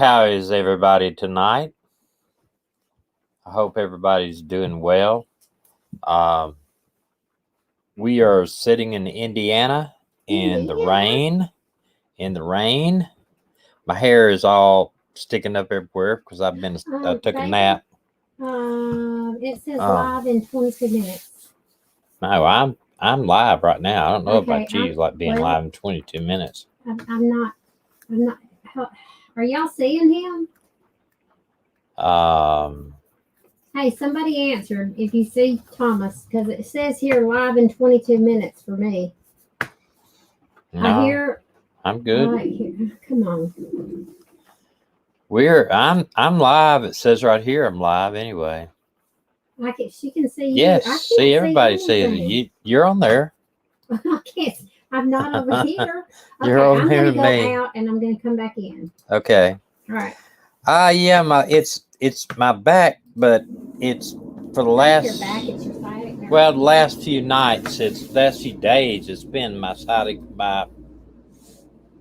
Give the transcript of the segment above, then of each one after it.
how is everybody tonight? I hope everybody's doing well. Um, we are sitting in Indiana in the rain. In the rain, my hair is all sticking up everywhere because I took a nap. It says Um, live in 22 minutes. No, I'm live right now. I don't know Okay, about you, like being live in 22 minutes. I'm not. Are y'all seeing him? Hey, somebody answered if you see Thomas, because it says here live in 22 minutes for me. No, I hear. I'm good. Come on. I'm live. It says right here I'm live anyway. She can see you. Yes, I can't see everybody see sees you're on there. I can't. I'm not over here. Okay, You're on I'm here gonna to go me. out and I'm gonna come back in. Okay. All right. Yeah, it's my back, but it's for the last your back, it's your sciatic nerve. Well, the last few nights, last few days, it's been my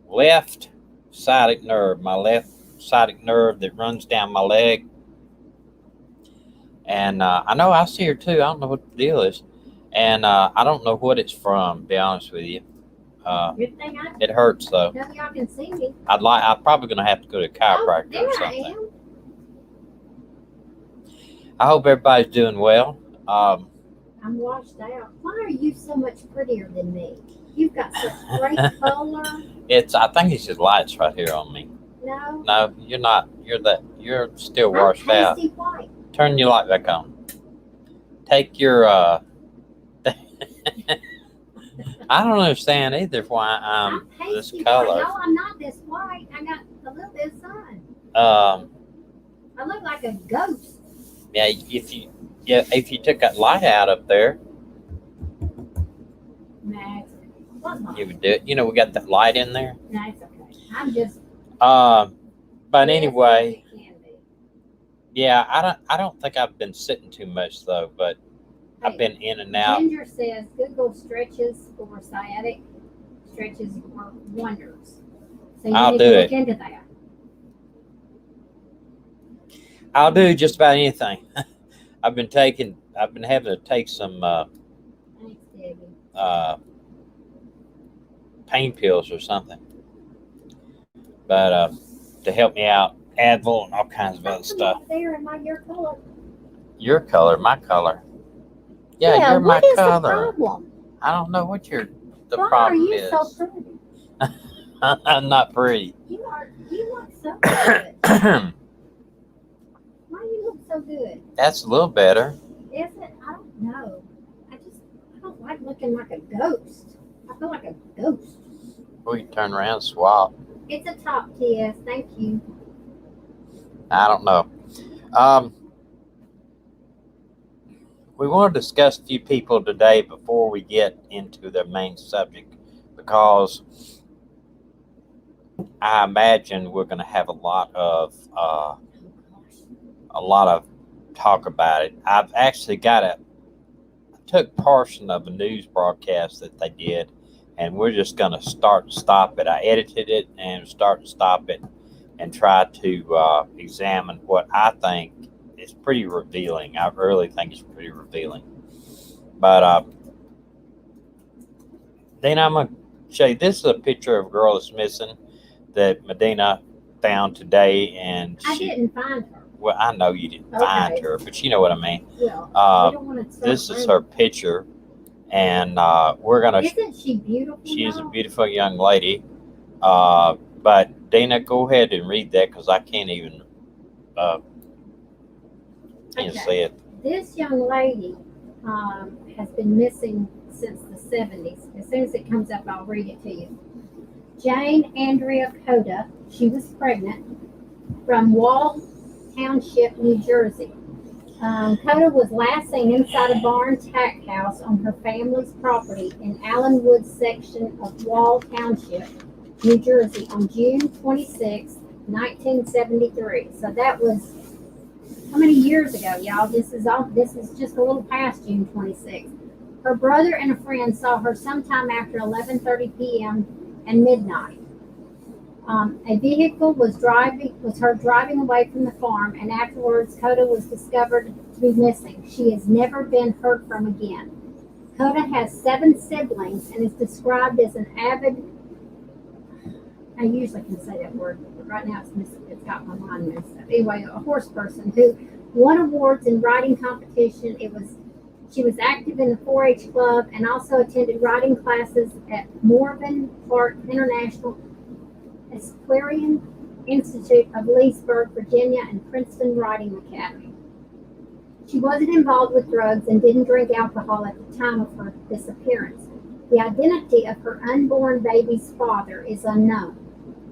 left sciatic nerve, that runs down my leg. And I know I see her too. I don't know what the deal is, and I don't know what it's from. To be honest with you, it hurts though. None of y'all can see me. I'm probably gonna have to go to a chiropractor or something. I am. I hope everybody's doing well. I'm washed out. Why are you so much prettier than me? You've got such great color. I think it's just lights right here on me. No, you're not. You're still washed out. White. Turn your light back on. Take your I don't understand either why I'm this color. No, I'm not this white. I got a little bit of sun. I look like a ghost. Yeah, if you took that light out up there, you would do it. You know, we got that light in there. No, it's okay. I'm just. But anyway, yeah, I don't think I've been sitting too much though, but I've been in and out. Ginger says Google stretches for sciatic stretches are wonders. So you need to look into that. I'll do just about anything. I've been having to take some pain pills or something, but to help me out, Advil and all kinds of other stuff. There in your color. Your color, my color. Yeah, you're my color. What is the problem? I don't know what the Why problem are you is. so pretty? I'm not pretty. You look so good. Why do you look so good? That's a little better. Is it? I don't know. I don't like looking like a ghost. I feel like a ghost. We can turn around and swap. It's a top TS. Thank you. I don't know. We want to discuss a few people today before we get into the main subject, because I imagine we're going to have a lot of talk about it. I've actually I took portion of a news broadcast that they did, and we're just going to start and stop it. I edited it and start and stop it and try to examine what I think is pretty revealing. I really think it's pretty revealing. But then I'm going to show you, this is a picture of a girl that's missing that Medina found today. And I didn't find her. Well, I know you didn't find her, but you know what I mean. Well, this is her picture, and we're going to... Isn't she beautiful? She is a beautiful young lady. But Dana, go ahead and read that, because I can't even say it. This young lady has been missing since the 70s. As soon as it comes up, I'll read it to you. Jane Andrea Coda, she was pregnant, from Wall Township, New Jersey. Coda was last seen inside a barn tack house on her family's property in Allenwood section of Wall Township, New Jersey, on June 26, 1973. So that was how many years ago, y'all? This is just a little past June 26th. Her brother and a friend saw her sometime after 11:30 p.m. and midnight. A vehicle was heard driving away from the farm, and afterwards, Coda was discovered to be missing. She has never been heard from again. Coda has 7 siblings and is described as an avid. I usually can say that word, but right now it's got my mind messed up. Anyway, a horse person who won awards in riding competition. She was active in the 4-H club and also attended riding classes at Morven Park International Equestrian Institute of Leesburg, Virginia, and Princeton Riding Academy. She wasn't involved with drugs and didn't drink alcohol at the time of her disappearance. The identity of her unborn baby's father is unknown.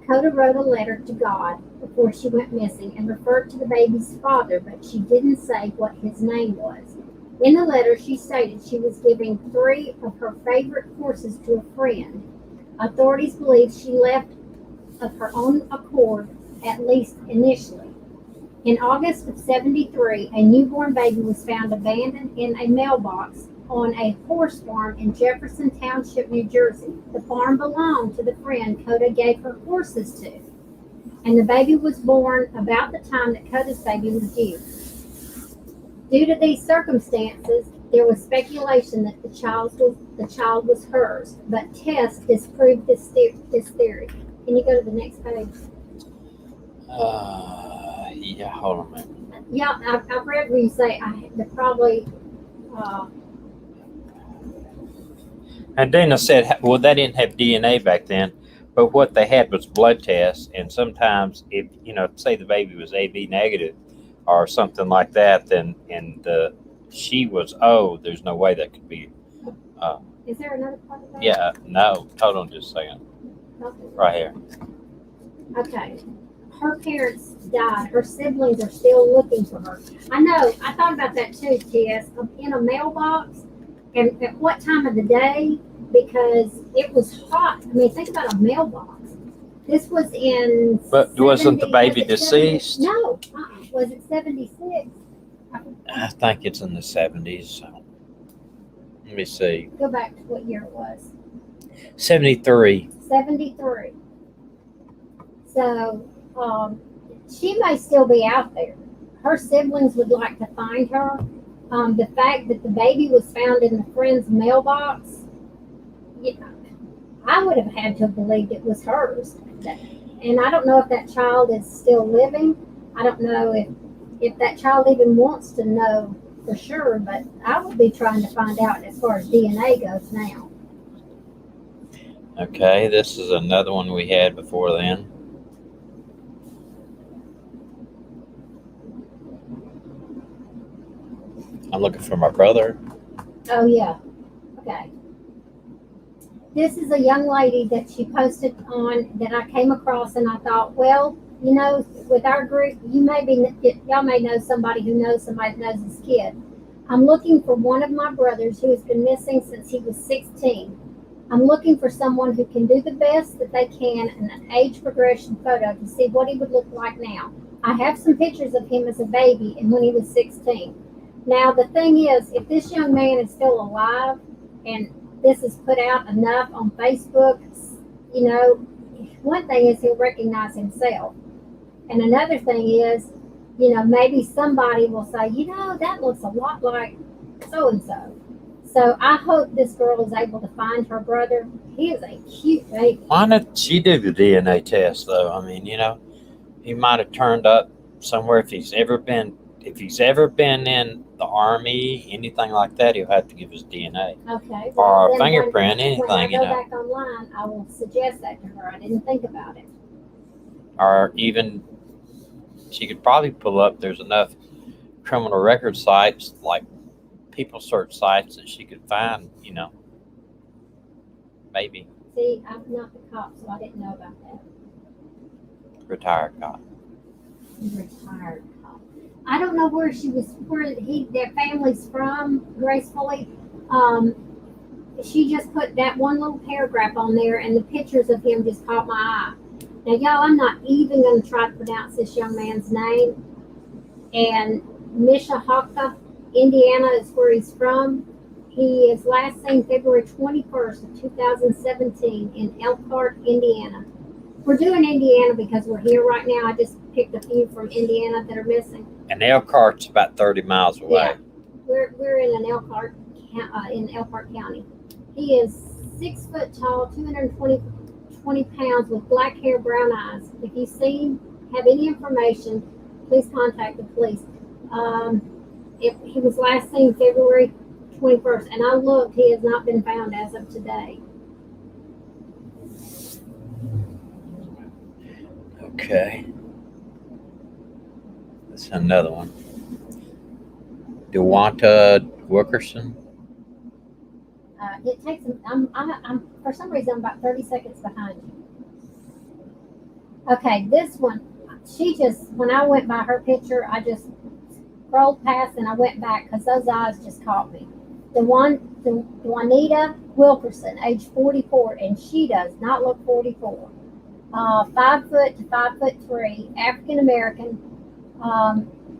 Coda wrote a letter to God before she went missing and referred to the baby's father, but she didn't say what his name was. In the letter, she stated she was giving 3 of her favorite horses to a friend. Authorities believe she left of her own accord, at least initially. In August of '73, a newborn baby was found abandoned in a mailbox on a horse farm in Jefferson Township, New Jersey. The farm belonged to the friend Coda gave her horses to, and the baby was born about the time that Coda's baby was due. Due to these circumstances, there was speculation that the child was hers, but tests disproved this theory. Can you go to the next page? Yeah, hold on a minute. Yeah, I've read where you say they're probably. And Dana said, well, they didn't have DNA back then, but what they had was blood tests. And sometimes, if say the baby was AB negative or something like that, then she was O, there's no way that could be. Is there another part of that? Yeah, no. Hold on just a second. Okay. Right here. Okay. Her parents died. Her siblings are still looking for her. I know. I thought about that too, Tess. In a mailbox, and at what time of the day? Because it was hot. I mean, think about a mailbox. This was in. But wasn't the baby deceased? No. Was it 76? I think it's in the 70s. So. Let me see. Go back to what year it was. 73. 73. So, she may still be out there. Her siblings would like to find her. The fact that the baby was found in the friend's mailbox, I would have had to have believed it was hers. And I don't know if that child is still living. I don't know if that child even wants to know for sure, but I would be trying to find out as far as DNA goes now. Okay, this is another one we had before then. I'm looking for my brother. Oh, yeah. Okay. This is a young lady that she posted on that I came across, and I thought, well, with our group, y'all may know somebody who knows somebody that knows this kid. I'm looking for one of my brothers who has been missing since he was 16. I'm looking for someone who can do the best that they can in an age progression photo to see what he would look like now. I have some pictures of him as a baby and when he was 16. Now, the thing is, if this young man is still alive and this is put out enough on Facebook, one thing is he'll recognize himself. And another thing is, maybe somebody will say, that looks a lot like so-and-so. So I hope this girl is able to find her brother. He is a cute baby. Why did she do the DNA test, though? I mean, he might have turned up somewhere. If he's ever been in the Army, anything like that, he'll have to give his DNA. Okay. Or a fingerprint, anything, When I go back online, I will suggest that to her. I didn't think about it. Or even, she could probably pull up, there's enough criminal record sites, like people search sites, that she could find, maybe. See, I'm not the cop, so I didn't know about that. Retired cop. Retired cop. I don't know where their family's from, gracefully. She just put that one little paragraph on there, and the pictures of him just caught my eye. Now, y'all, I'm not even going to try to pronounce this young man's name. And Mishawaka, Indiana is where he's from. He is last seen February 21st of 2017 in Elkhart, Indiana. We're doing Indiana because we're here right now. I just picked a few from Indiana that are missing. And Elkhart's about 30 miles away. Yeah. We're in an Elkhart in Elkhart County. He is 6 foot tall, 220 pounds, with black hair, brown eyes. If you see him, have any information, please contact the police. He was last seen February 21st, and I looked. He has not been found as of today. Okay. That's another one. DeWanta Wilkerson. It takes. I'm for some reason I'm about 30 seconds behind you. Okay, this one. She just, when I went by her picture, I just scrolled past and I went back because those eyes just caught me. The Juanita Wilkerson, age 44, and she does not look 44. 5 foot to 5'3", African American,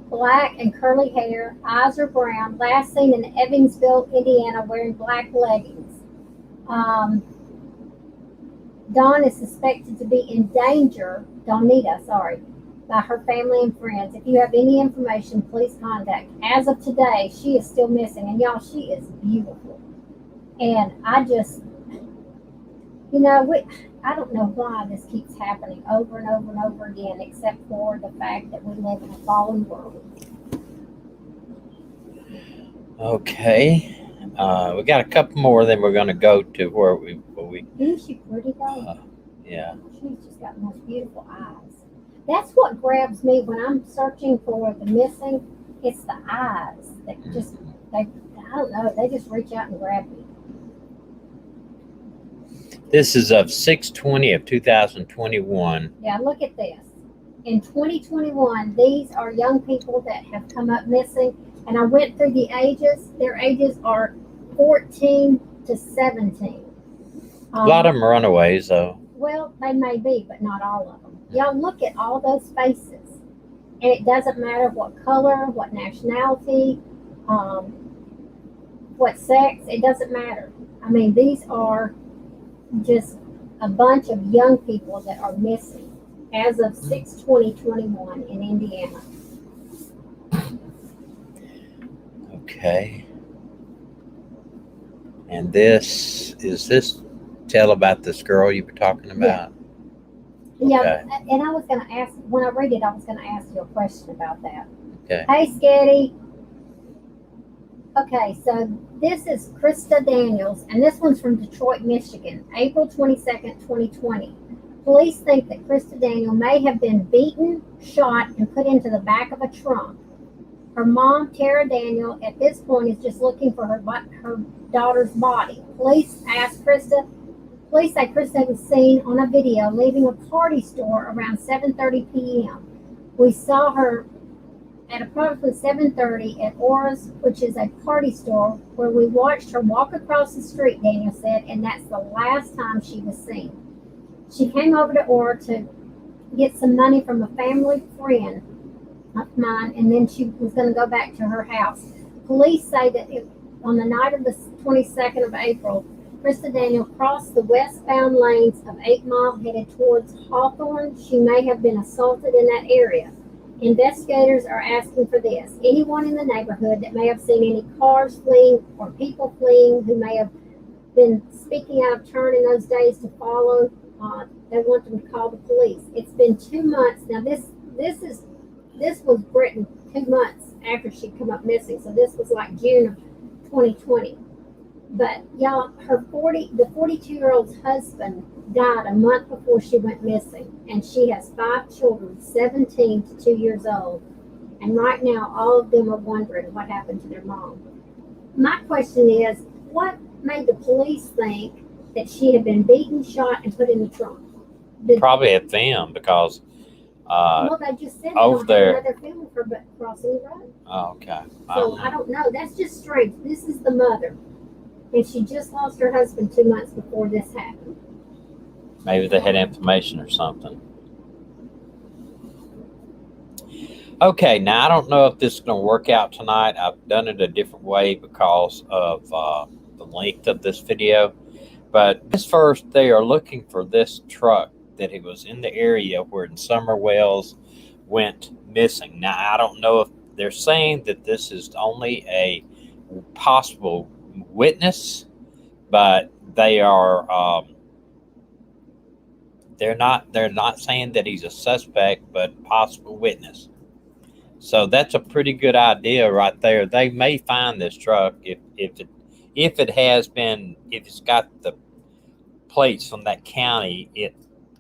black and curly hair, eyes are brown. Last seen in Evansville, Indiana, wearing black leggings. Dawn is suspected to be in danger. Donita, sorry. By her family and friends. If you have any information, please contact. As of today, she is still missing. And y'all, she is beautiful. And I just, I don't know why this keeps happening over and over and over again, except for the fact that we live in a fallen world. Okay. We got a couple more, then we're going to go to where we. Isn't she pretty though? Yeah. She's just got the most beautiful eyes. That's what grabs me when I'm searching for the missing. It's the eyes that I don't know, they just reach out and grab me. This is of 6/20 of 2021. Yeah, look at this. In 2021, these are young people that have come up missing. And I went through the ages. Their ages are 14 to 17. A lot of them are runaways, though. Well, they may be, but not all of them. Y'all look at all those faces. And it doesn't matter what color, what nationality, what sex. It doesn't matter. I mean, these are just a bunch of young people that are missing as of 6/20/21 in Indiana. Okay. And this tell about this girl you were talking about? Yeah, Okay. and I was going to ask, when I read it, I was going to ask you a question about that. Okay. Hey, Sketty. Okay, so this is Krista Daniels, and this one's from Detroit, Michigan, April 22nd, 2020. Police think that Krista Daniel may have been beaten, shot, and put into the back of a trunk. Her mom, Tara Daniel, at this point is just looking for her daughter's body. Police say Krista was seen on a video leaving a party store around 7:30 p.m. We saw her at approximately 7:30 at Aura's, which is a party store, where we watched her walk across the street, Daniel said, and that's the last time she was seen. She came over to Aura to get some money from a family friend of mine, and then she was going to go back to her house. Police say that on the night of the 22nd of April, Krista Daniel crossed the westbound lanes of 8 Mile headed towards Hawthorne. She may have been assaulted in that area. Investigators are asking for this. Anyone in the neighborhood that may have seen any cars fleeing or people fleeing who may have been speaking out of turn in those days to follow, they want them to call the police. It's been 2 months. Now this was written 2 months after she'd come up missing. So this was like June of 2020. But y'all, the 42-year-old's husband died a month before she went missing, and she has 5 children, 17 to 2 years old. And right now, all of them are wondering what happened to their mom. My question is, what made the police think that she had been beaten, shot, and put in the trunk? Probably at them because Well, they just said they over don't there. have another film for crossing the road. Oh, okay. So I don't know. That's just strange. This is the mother, and she just lost her husband 2 months before this happened. Maybe they had information or something. Okay, now I don't know if this is going to work out tonight. I've done it a different way because of the length of this video. But this first, they are looking for this truck that it was in the area where Summer Wells went missing. Now, I don't know if they're saying that this is only a possible witness, but they are they're not saying that he's a suspect, but possible witness. So that's a pretty good idea right there. They may find this truck if it's got the plates from that county.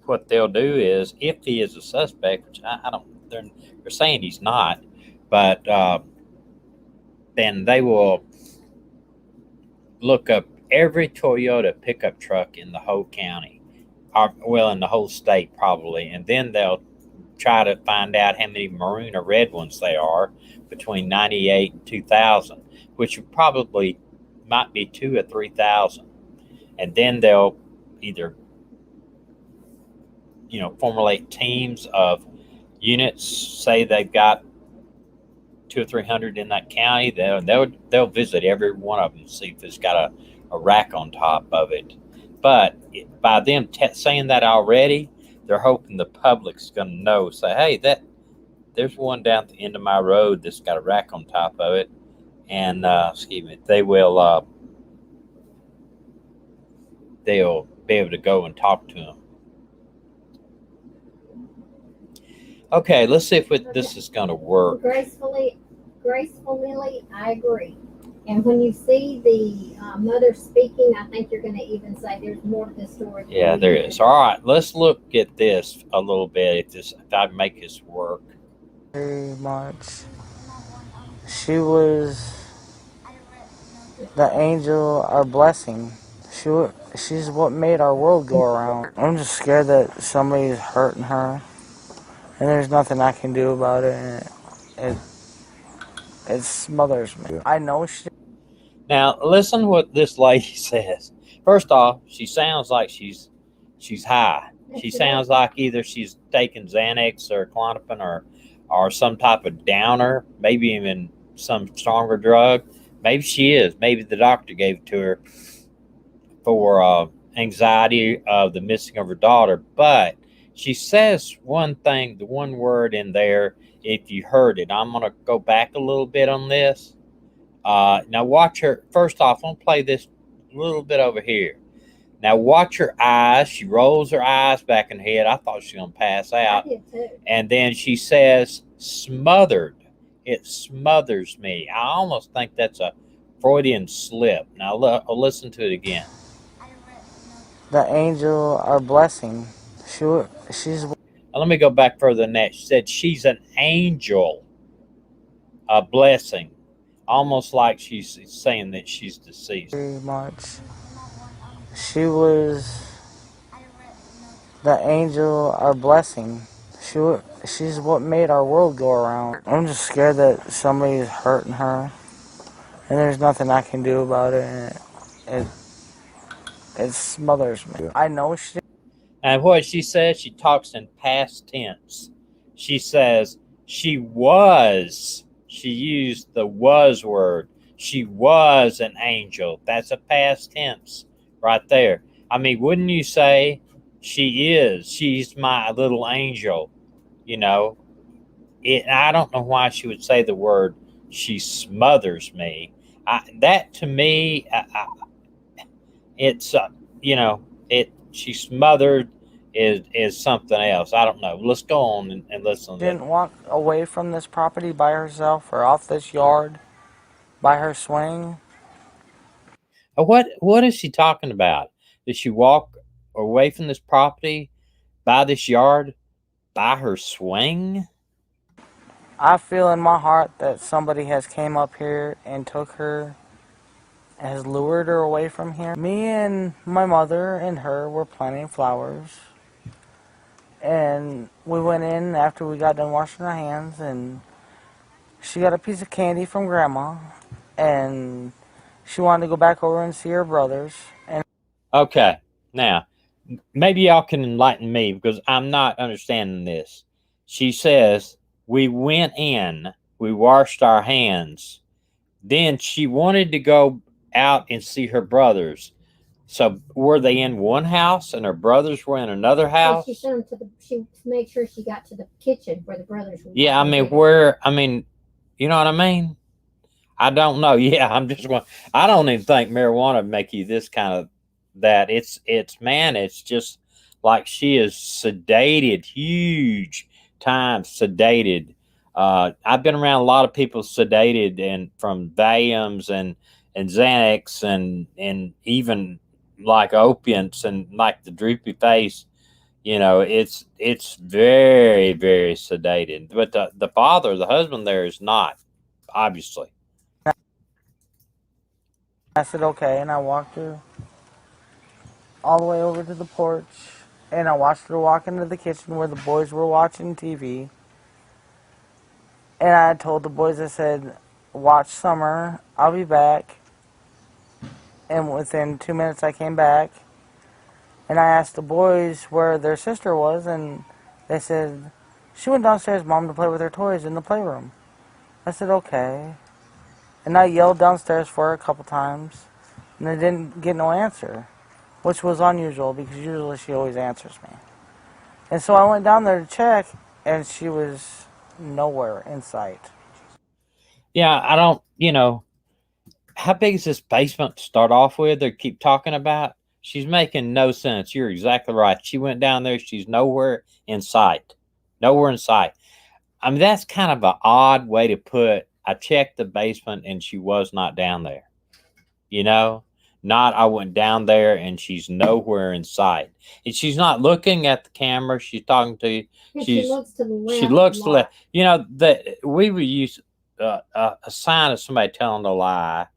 What they'll do is, if he is a suspect, which I don't, they're saying he's not, but then they will look up every Toyota pickup truck in the whole county, or well, in the whole state probably, and then they'll try to find out how many maroon or red ones they are between 98 and 2000, which probably might be 2 or 3,000. And then they'll either, formulate teams of units, say they've got 200 or 300 in that county. They'll visit every one of them, see if it's got a rack on top of it. But by them saying that already, they're hoping the public's going to know. Say, hey, there's one down at the end of my road that's got a rack on top of it, and they will they'll be able to go and talk to him. Okay, let's see if this is going to work. Gracefully, I agree. And when you see the mother speaking, I think you're going to even say there's more to the story. Yeah, there is. All right, let's look at this a little bit. If I make this work. Very much. She was the angel, our blessing. She's what made our world go around. I'm just scared that somebody's hurting her, and there's nothing I can do about it. And it smothers me. I know she. Now, listen what this lady says. First off, she sounds like she's high. She sounds like either she's taking Xanax or Klonopin or some type of downer, maybe even some stronger drug. Maybe she is. Maybe the doctor gave it to her for anxiety of the missing of her daughter. But she says one thing, the one word in there, if you heard it. I'm going to go back a little bit on this. Now watch her. First off, I'm going to play this a little bit over here. Now watch her eyes. She rolls her eyes back in her head. I thought she was going to pass out. I did too. And then she says, smothered. It smothers me. I almost think that's a Freudian slip. Now I'll listen to it again. The angel, our blessing. She's. Now, let me go back further than that. She said she's an angel, a blessing. Almost like she's saying that she's deceased. Very much. She was the angel, our blessing. She's what made our world go around. I'm just scared that somebody's hurting her, and there's nothing I can do about it. And it smothers me. I know she. And what she says, she talks in past tense. She says she was. She used the was word. She was an angel. That's a past tense right there. I mean, wouldn't you say she is? She's my little angel. I don't know why she would say the word she smothers me. That to me, it's she smothered is something else. I don't know. Let's go on and listen. She didn't walk away from this property by herself or off this yard by her swing. What is she talking about? Did she walk away from this property by this yard by her swing? I feel in my heart that somebody has came up here and took her, has lured her away from here. Me and my mother and her were planting flowers. And we went in after we got done washing our hands, and she got a piece of candy from Grandma, and she wanted to go back over and see her brothers. And okay, now maybe y'all can enlighten me because I'm not understanding this. She says we went in, we washed our hands, then she wanted to go out and see her brothers. So were they in one house and her brothers were in another So house? she sent them to she made sure she got to the kitchen where the brothers were. Yeah, I mean, where, I mean, you know what I mean? I don't know. Yeah, I'm just going, I don't even think marijuana would make you this kind of, that man, it's just like she is sedated, huge time sedated. I've been around a lot of people sedated and from Valiums and Xanax and even like opiates and like the droopy face. You know, it's very, very sedated. But the father, the husband there is not, obviously. I said, okay, and I walked her all the way over to the porch, and I watched her walk into the kitchen where the boys were watching TV. And I told the boys, I said, watch Summer, I'll be back. And within 2 minutes I came back, and I asked the boys where their sister was, and they said, she went downstairs, Mom, to play with her toys in the playroom. I said, okay. And I yelled downstairs for her a couple times, and I didn't get no answer, which was unusual because usually she always answers me. And so I went down there to check, and she was nowhere in sight. Yeah, I don't, you know, how big is this basement to start off with? They keep talking about. She's making no sense. You're exactly right. She went down there. She's nowhere in sight. Nowhere in sight. I mean, that's kind of an odd way to put. I checked the basement and she was not down there. You know, not I went down there and she's nowhere in sight. And she's not looking at the camera. She's talking to you. She looks to the left. She looks to the left. You know that we would use a sign of somebody telling a lie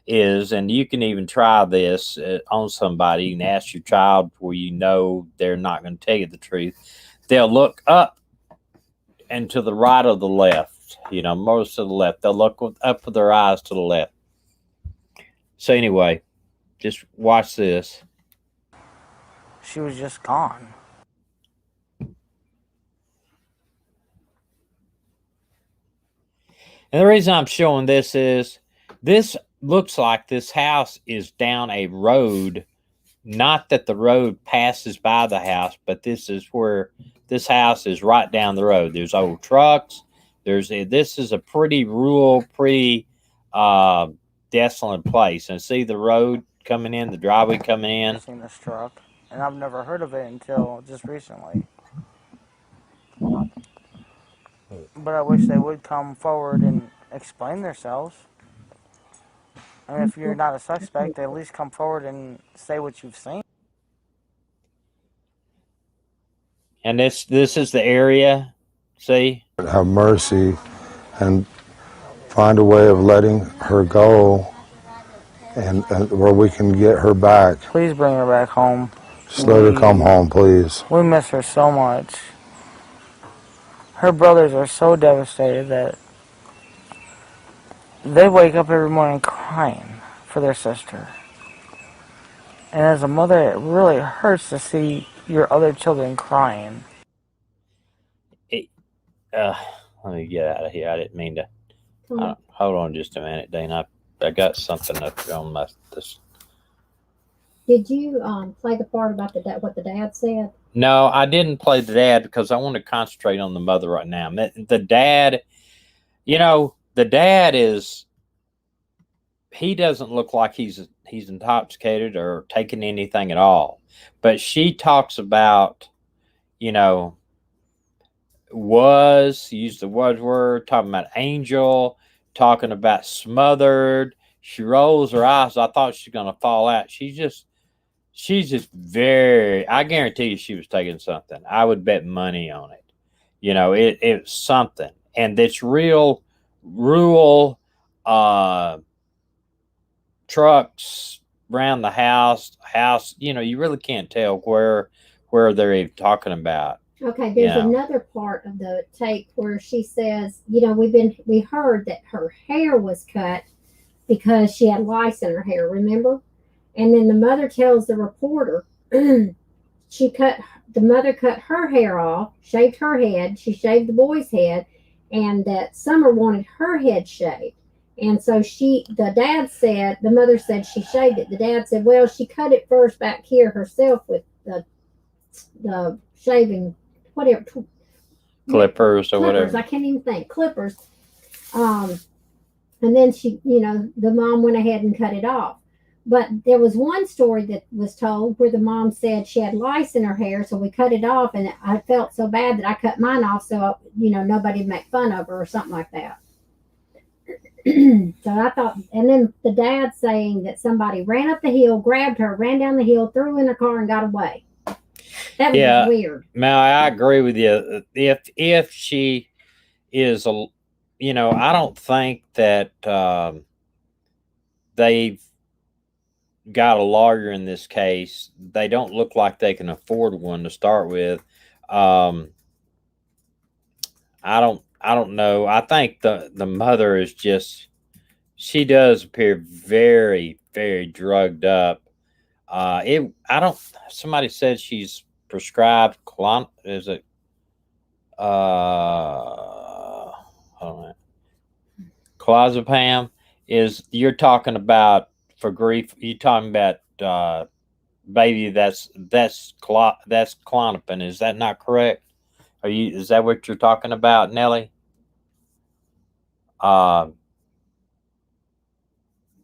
is, and you can even try this on somebody. You can ask your child where you know they're not going to tell you the truth. They'll look up and to the right or the left. You know, most to the left. They'll look up with their eyes to the left. So anyway, just watch this. She was just gone. And the reason I'm showing this is this looks like this house is down a road. Not that the road passes by the house, but this is where this house is right down the road. There's old trucks. This is a pretty rural, pretty desolate place. And see the road coming in, the driveway coming in. I've seen this truck, and I've never heard of it until just recently. But I wish they would come forward and explain themselves. And if you're not a suspect, at least come forward and say what you've seen. And this is the area. See? Have mercy and find a way of letting her go and where we can get her back. Please bring her back home. Just let her come home, please. We miss her so much. Her brothers are so devastated that they wake up every morning crying for their sister. And as a mother, it really hurts to see your other children crying. Let me get out of here. I didn't mean to. Hold on just a minute, Dana. I got something up on this. Did you play the part about what the dad said? No, I didn't play the dad because I want to concentrate on the mother right now. The dad, you know, the dad is, he doesn't look like he's intoxicated or taking anything at all. But she talks about, you know, used the word, talking about angel, talking about smothered. She rolls her eyes. I thought she's going to fall out. She's just very, I guarantee you she was taking something. I would bet money on it. You know, it's something. And it's real rural trucks around the house, you know, you really can't tell where they're even talking about. Okay, there's another part of the tape where she says, you know, we heard that her hair was cut because she had lice in her hair, remember? And then the mother tells the reporter the mother cut her hair off, shaved her head, she shaved the boy's head, and that Summer wanted her head shaved. And so the mother said she shaved it. The dad said, well, she cut it first back here herself with the shaving, whatever, Clippers or clippers. whatever. I can't even think. Clippers. Um, and then the mom went ahead and cut it off. But there was one story that was told where the mom said she had lice in her hair, so we cut it off, and I felt so bad that I cut mine off so nobody'd make fun of her or something like that. So I thought, and then the dad saying that somebody ran up the hill, grabbed her, ran down the hill, threw her in a car, and got away. That was Yeah. weird. Now I agree with you. If she is I don't think that they've got a lawyer in this case. They don't look like they can afford one to start with. I don't know. I think the mother is just, she does appear very, very drugged up. Somebody said she's prescribed is it hold on. Clozapam you're talking about for grief. You're talking about baby that's Klonopin. Is that not correct? Is that what you're talking about, Nellie? But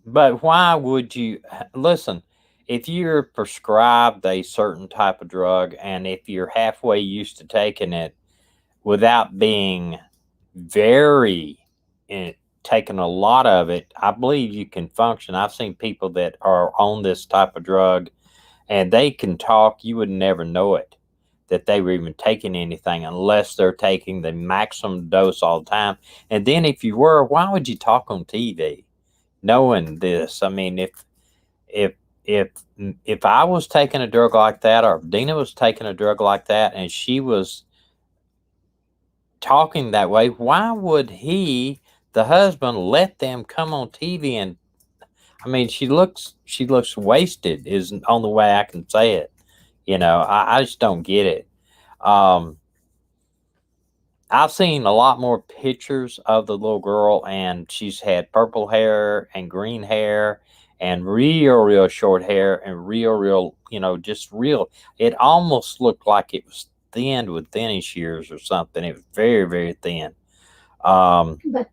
why would you listen? If you're prescribed a certain type of drug, and if you're halfway used to taking it without being very taking a lot of it, I believe you can function. I've seen people that are on this type of drug, and they can talk. You would never know it, that they were even taking anything, unless they're taking the maximum dose all the time. And then if you were, why would you talk on TV knowing this? I mean, if if I was taking a drug like that, or if Dina was taking a drug like that, and she was talking that way, why would the husband, let them come on TV? And I mean, she looks wasted, is the only way I can say it. I just don't get it. I've seen a lot more pictures of the little girl, and she's had purple hair and green hair and real short hair and real, just real. It almost looked like it was thinned with thinning shears or something. It was very, very thin. But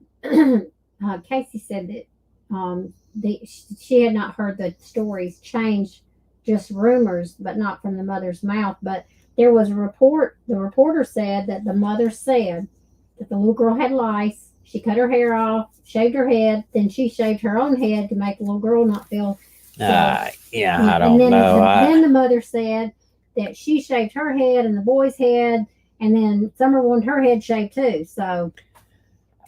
Casey said that she had not heard the stories change, just rumors, but not from the mother's mouth. But there was a report. The reporter said that the mother said that the little girl had lice. She cut her hair off, shaved her head, then she shaved her own head to make the little girl not feel. I don't know. Then the mother said that she shaved her head and the boy's head, and then Summer wanted her head shaved too. So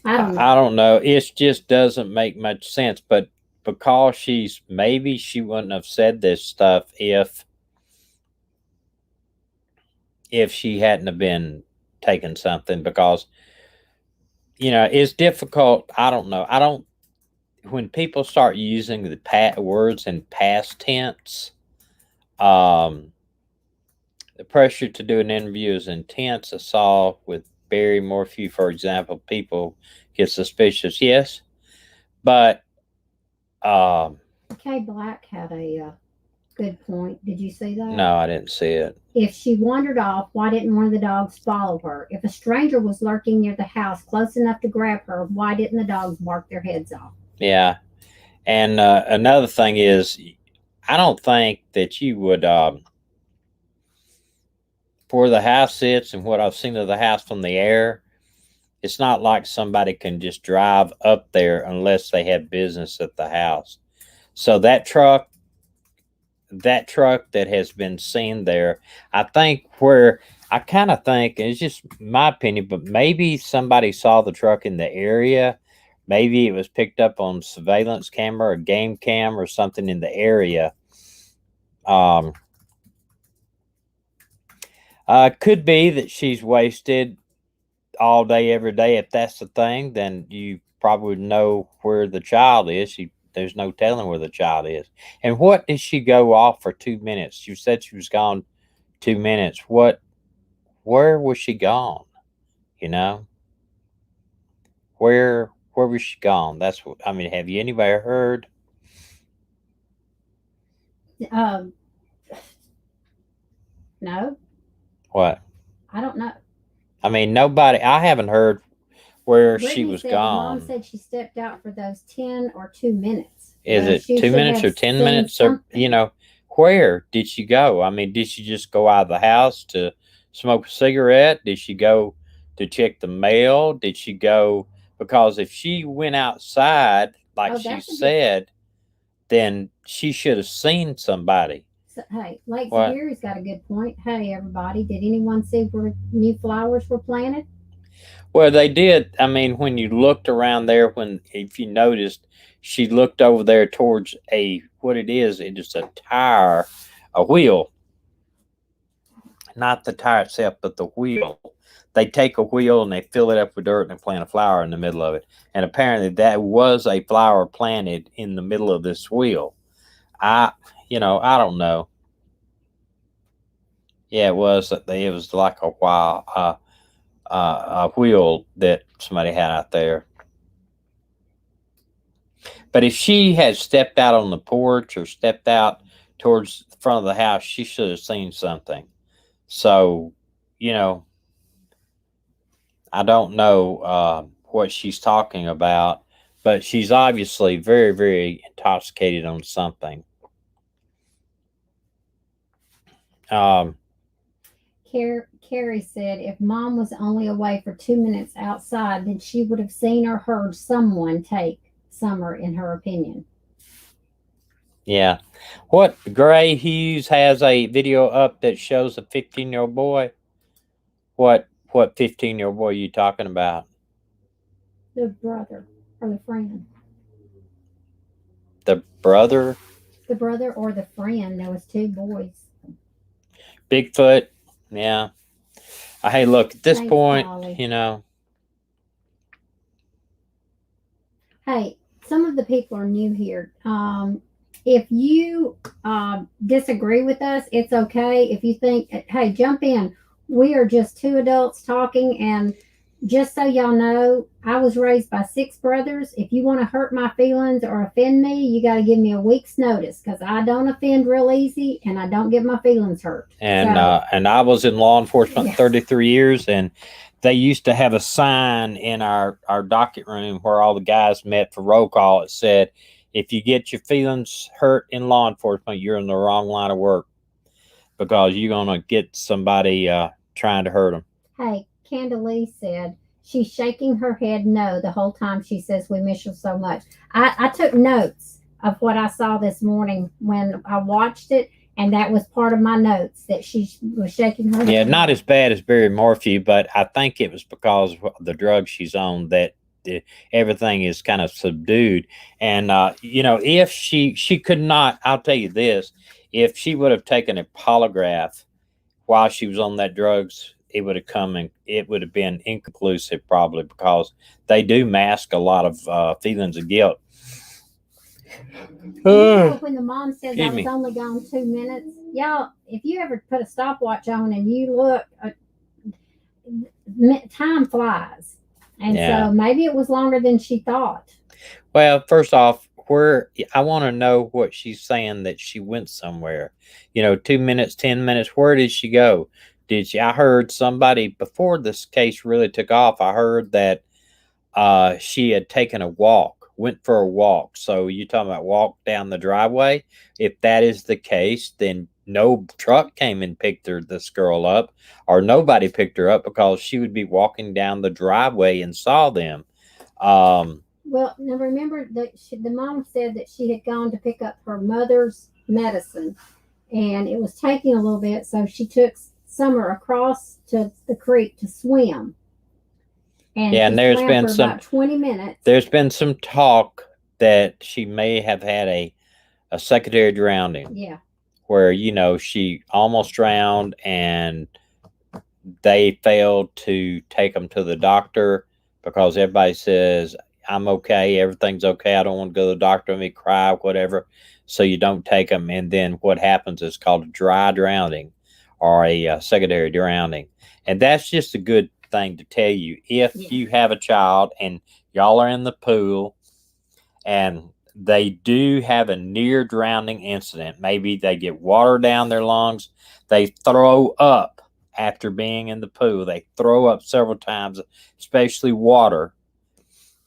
I don't know. I don't know. It just doesn't make much sense. But because maybe she wouldn't have said this stuff if she hadn't have been taking something, because it's difficult. I don't know. When people start using the words in past tense, the pressure to do an interview is intense. I saw with Barry Morphew, for example, people get suspicious. Yes, but Kay Black had a good point. Did you see that? No, I didn't see it. If she wandered off, why didn't one of the dogs follow her? If a stranger was lurking near the house close enough to grab her, why didn't the dogs bark their heads off? Yeah. And another thing is, I don't think that you would, where the house sits and what I've seen of the house from the air, it's not like somebody can just drive up there unless they have business at the house. So that truck that has been seen there, I kind of think, it's just my opinion, but maybe somebody saw the truck in the area. Maybe it was picked up on surveillance camera or game cam or something in the area. Could be that she's wasted all day, every day. If that's the thing, then you probably know where the child is. There's no telling where the child is. And what did she go off for 2 minutes? You said she was gone 2 minutes. Where was she gone? Where where was she gone? That's what I mean. Have you anybody heard? No, What? I don't know. I mean, nobody. I haven't heard where she Brittany was said the mom gone. said she stepped out for those 10 or 2 minutes. Is Well, it she 2 should minutes have or 10 seen minutes? Or, something. where did she go? I mean, did she just go out of the house to smoke a cigarette? Did she go to check the mail? Did she go? Because if she went outside, like Oh, she that's a good- said, then she should have seen somebody. So, hey, Lake What? Superior's got a good point. Hey, everybody, did anyone see where new flowers were planted? Well, they did. I mean, when you looked around there, if you noticed, she looked over there towards what it is a tire, a wheel. Not the tire itself, but the wheel. They take a wheel and they fill it up with dirt and they plant a flower in the middle of it. And apparently that was a flower planted in the middle of this wheel. I don't know. Yeah, it was. It was like a wheel that somebody had out there. But if she had stepped out on the porch or stepped out towards the front of the house, she should have seen something. So, I don't know what she's talking about, but she's obviously very, very intoxicated on something. Carrie said if mom was only away for 2 minutes outside, then she would have seen or heard someone take Summer, in her opinion. Yeah. What Gray Hughes has a video up that shows a 15-year-old boy. What 15-year-old boy are you talking about? The brother or the friend. The brother? The brother or the friend. There was 2 boys. Bigfoot. Yeah. Hey, look, at this Thanks, point, Holly. Hey, some of the people are new here. If you disagree with us, it's okay. If you think, hey, jump in. We are just 2 adults talking, and just so y'all know, I was raised by 6 brothers. If you want to hurt my feelings or offend me, you got to give me a week's notice, because I don't offend real easy and I don't get my feelings hurt. And So- and I was in law enforcement Yes. 33 years, and they used to have a sign in our docket room where all the guys met for roll call. It said, if you get your feelings hurt in law enforcement, you're in the wrong line of work, because you're going to get somebody trying to hurt them. Hey, Candalee said she's shaking her head no the whole time. She says we miss you so much. I took notes of what I saw this morning when I watched it, and that was part of my notes, that she was shaking her head. Yeah, not as bad as Barry Morphew, but I think it was because of the drugs she's on that everything is kind of subdued. And if she could not, I'll tell you this, if she would have taken a polygraph while she was on that drugs, it would have been inconclusive, probably, because they do mask a lot of feelings of guilt. You know, when the mom says I Excuse was me. only gone 2 minutes, y'all, if you ever put a stopwatch on and you look, time flies. And Yeah. so maybe it was longer than she thought. Well, first off, I want to know what she's saying, that she went somewhere. 2 minutes, 10 minutes. Where did she go? I heard somebody before this case really took off. I heard that she had taken went for a walk. So you're talking about walk down the driveway. If that is the case, then no truck came and picked this girl up, or nobody picked her up, because she would be walking down the driveway and saw them. Well, now remember that the mom said that she had gone to pick up her mother's medicine, and it was taking a little bit, so she took Summer across to the creek to swim. And Yeah, and there's swam been for some- about 20 minutes. There's been some talk that she may have had a secondary drowning, Yeah. where she almost drowned and they failed to take them to the doctor, because everybody says, I'm okay, everything's okay, I don't want to go to the doctor, let me cry, whatever. So you don't take them, and then what happens is called a dry drowning, or a secondary drowning. And that's just a good thing to tell you. If Yeah. you have a child and Y'all are in the pool, and they do have a near drowning incident. Maybe they get water down their lungs. They throw up after being in the pool. They throw up several times, especially water.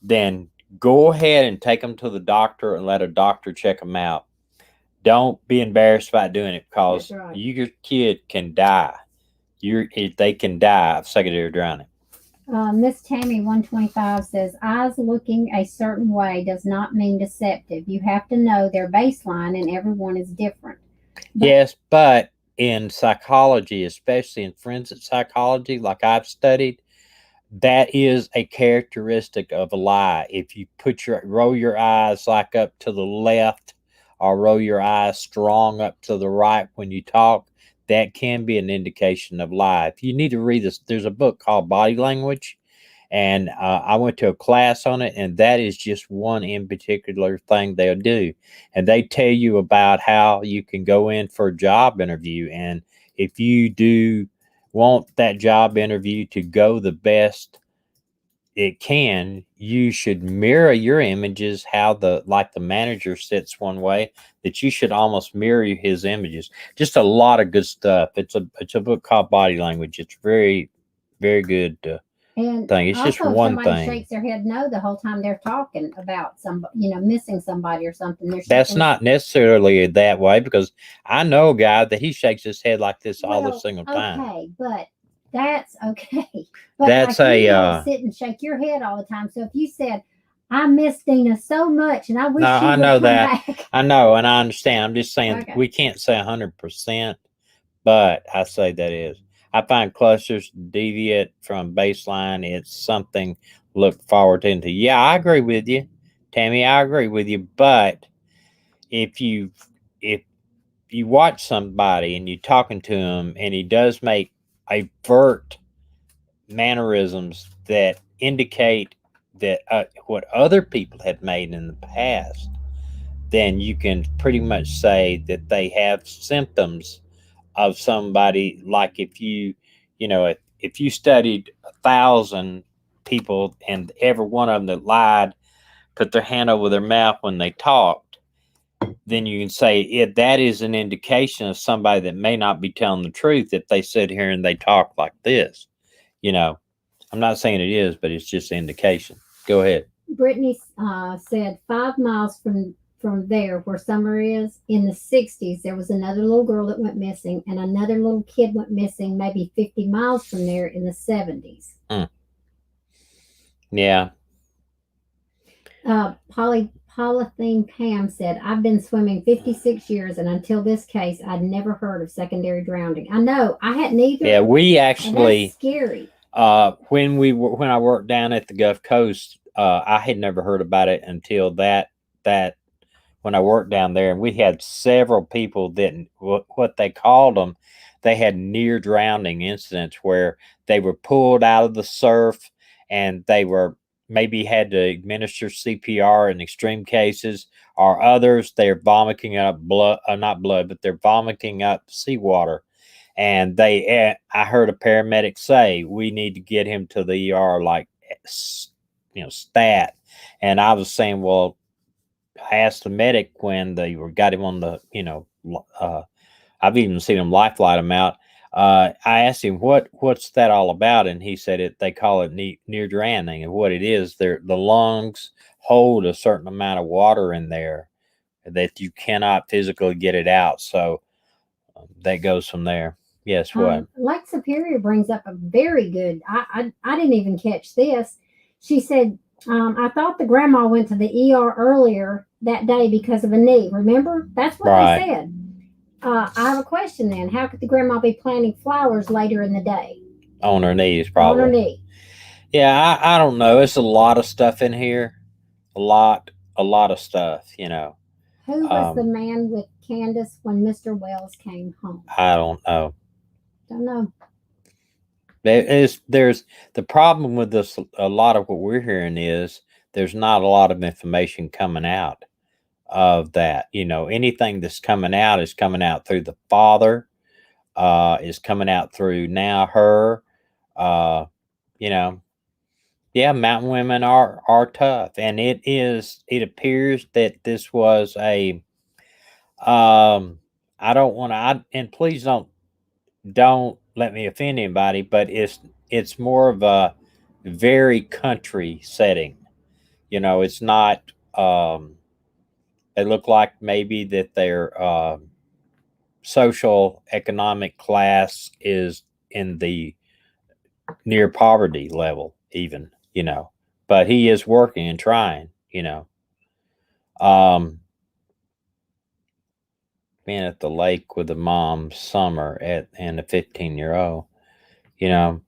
Then go ahead and take them to the doctor and let a doctor check them out. Don't be embarrassed about doing it, because That's right. your kid can die. They can die of secondary drowning. Miss Tammy 125 says, eyes looking a certain way does not mean deceptive. You have to know their baseline, and everyone is different. But- Yes, but in psychology, especially in forensic psychology, like I've studied, that is a characteristic of a lie. If you roll your eyes like up to the left, or roll your eyes strong up to the right when you talk, that can be an indication of lie. If you need to read this, there's a book called Body Language, and I went to a class on it, and that is just one in particular thing they'll do. And they tell you about how you can go in for a job interview, and if you do want that job interview to go the best it can, you should mirror your images, how the manager sits one way, that you should almost mirror his images. Just a lot of good stuff. It's a book called Body Language. It's very, very good And thing. It's just also, if one somebody thing. shakes their head no the whole time they're talking about somebody, missing somebody or something. That's shaking- not necessarily that way, because I know a guy that he shakes his head like this all the Well, single time. Okay, but that's okay. But That's like, you a, don't sit and shake your head all the time. So if you said, I miss Dina so much and I wish No, she I would know come that. back. I know, and I understand. I'm just saying Okay. we can't say 100%, but I say that is. I find clusters deviate from baseline. It's something look forward into. Yeah, I agree with you, Tammy. I agree with you. But if you watch somebody and you're talking to him and he does make overt mannerisms that indicate that what other people have made in the past, then you can pretty much say that they have symptoms of somebody. Like if if you studied 1,000 people and every one of them that lied put their hand over their mouth when they talked, then you can say that is an indication of somebody that may not be telling the truth if they sit here and they talk like this. I'm not saying it is, but it's just an indication. Go ahead. Brittany said 5 miles from there where Summer is, in the 60s, there was another little girl that went missing, and another little kid went missing maybe 50 miles from there in the 70s. Yeah. Polythene Pam said, I've been swimming 56 years, and until this case, I'd never heard of secondary drowning. I know, I hadn't either. Yeah, we and actually, that's scary. when I worked down at the Gulf Coast, I had never heard about it until that when I worked down there, and we had several people that what they called them, they had near drowning incidents where they were pulled out of the surf and they were maybe had to administer CPR in extreme cases, or others they're vomiting up blood, not blood, but they're vomiting up seawater. And I heard a paramedic say, we need to get him to the ER like, stat. And I was saying, well, I asked the medic when they got him on the, I've even seen him life flight him out. I asked him what's that all about, and he said they call it near drowning, and what it is, the lungs hold a certain amount of water in there that you cannot physically get it out. So that goes from there. Yes, what? Lake Superior brings up a very good. I didn't even catch this. She said, I thought the grandma went to the ER earlier that day because of a knee. Remember? That's what Right. they said. I have a question then. How could the grandma be planting flowers later in the day? On her knees, probably. On her knee. Yeah, I don't know. It's a lot of stuff in here. A lot of stuff, Who was the man with Candace when Mr. Wells came home? I don't know. Don't know. There's the problem with this. A lot of what we're hearing is there's not a lot of information coming out of that. Anything that's coming out is coming out through the father, is coming out through now her, Yeah, mountain women are tough, and it appears that this was a I don't want to, and please don't let me offend anybody, but it's more of a very country setting. You know, it's not. They look like maybe that their social economic class is in the near poverty level, even. You know, but he is working and trying. You know, um, being at the lake with the mom summer and a 15-year-old. You know,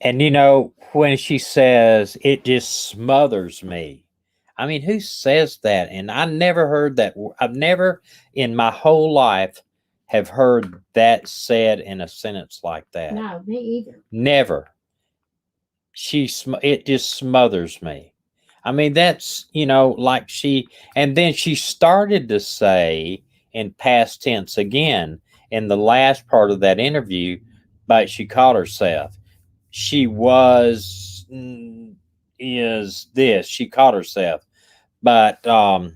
and you know, when she says it just smothers me. I mean, who says that? And I never heard that. I've never in my whole life have heard that said in a sentence like that. No, me either. Never. It just smothers me. I mean, that's, you know, like and then she started to say in past tense again in the last part of that interview, but she called herself she was is this she caught herself, but i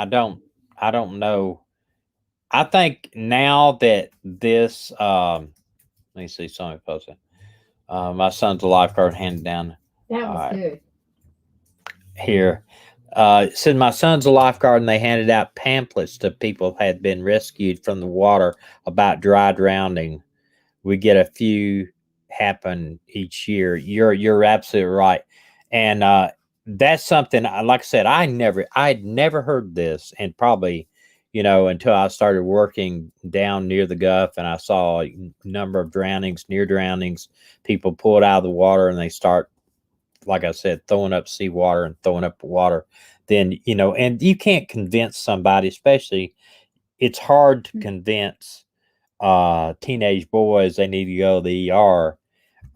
don't I don't know. I think now that this let me see somebody posted my son's a lifeguard handed down That was good. here. It said my son's a lifeguard and they handed out pamphlets to people who had been rescued from the water about dry drowning. We get a few happen each year. You're absolutely right, and that's something. Like I said, I'd never heard this, and probably, you know, until I started working down near the Gulf, and I saw a number of drownings, near drownings, people pulled out of the water, and they start, like I said, throwing up seawater and throwing up water. Then you know, and you can't convince somebody, especially it's hard to convince teenage boys they need to go to the ER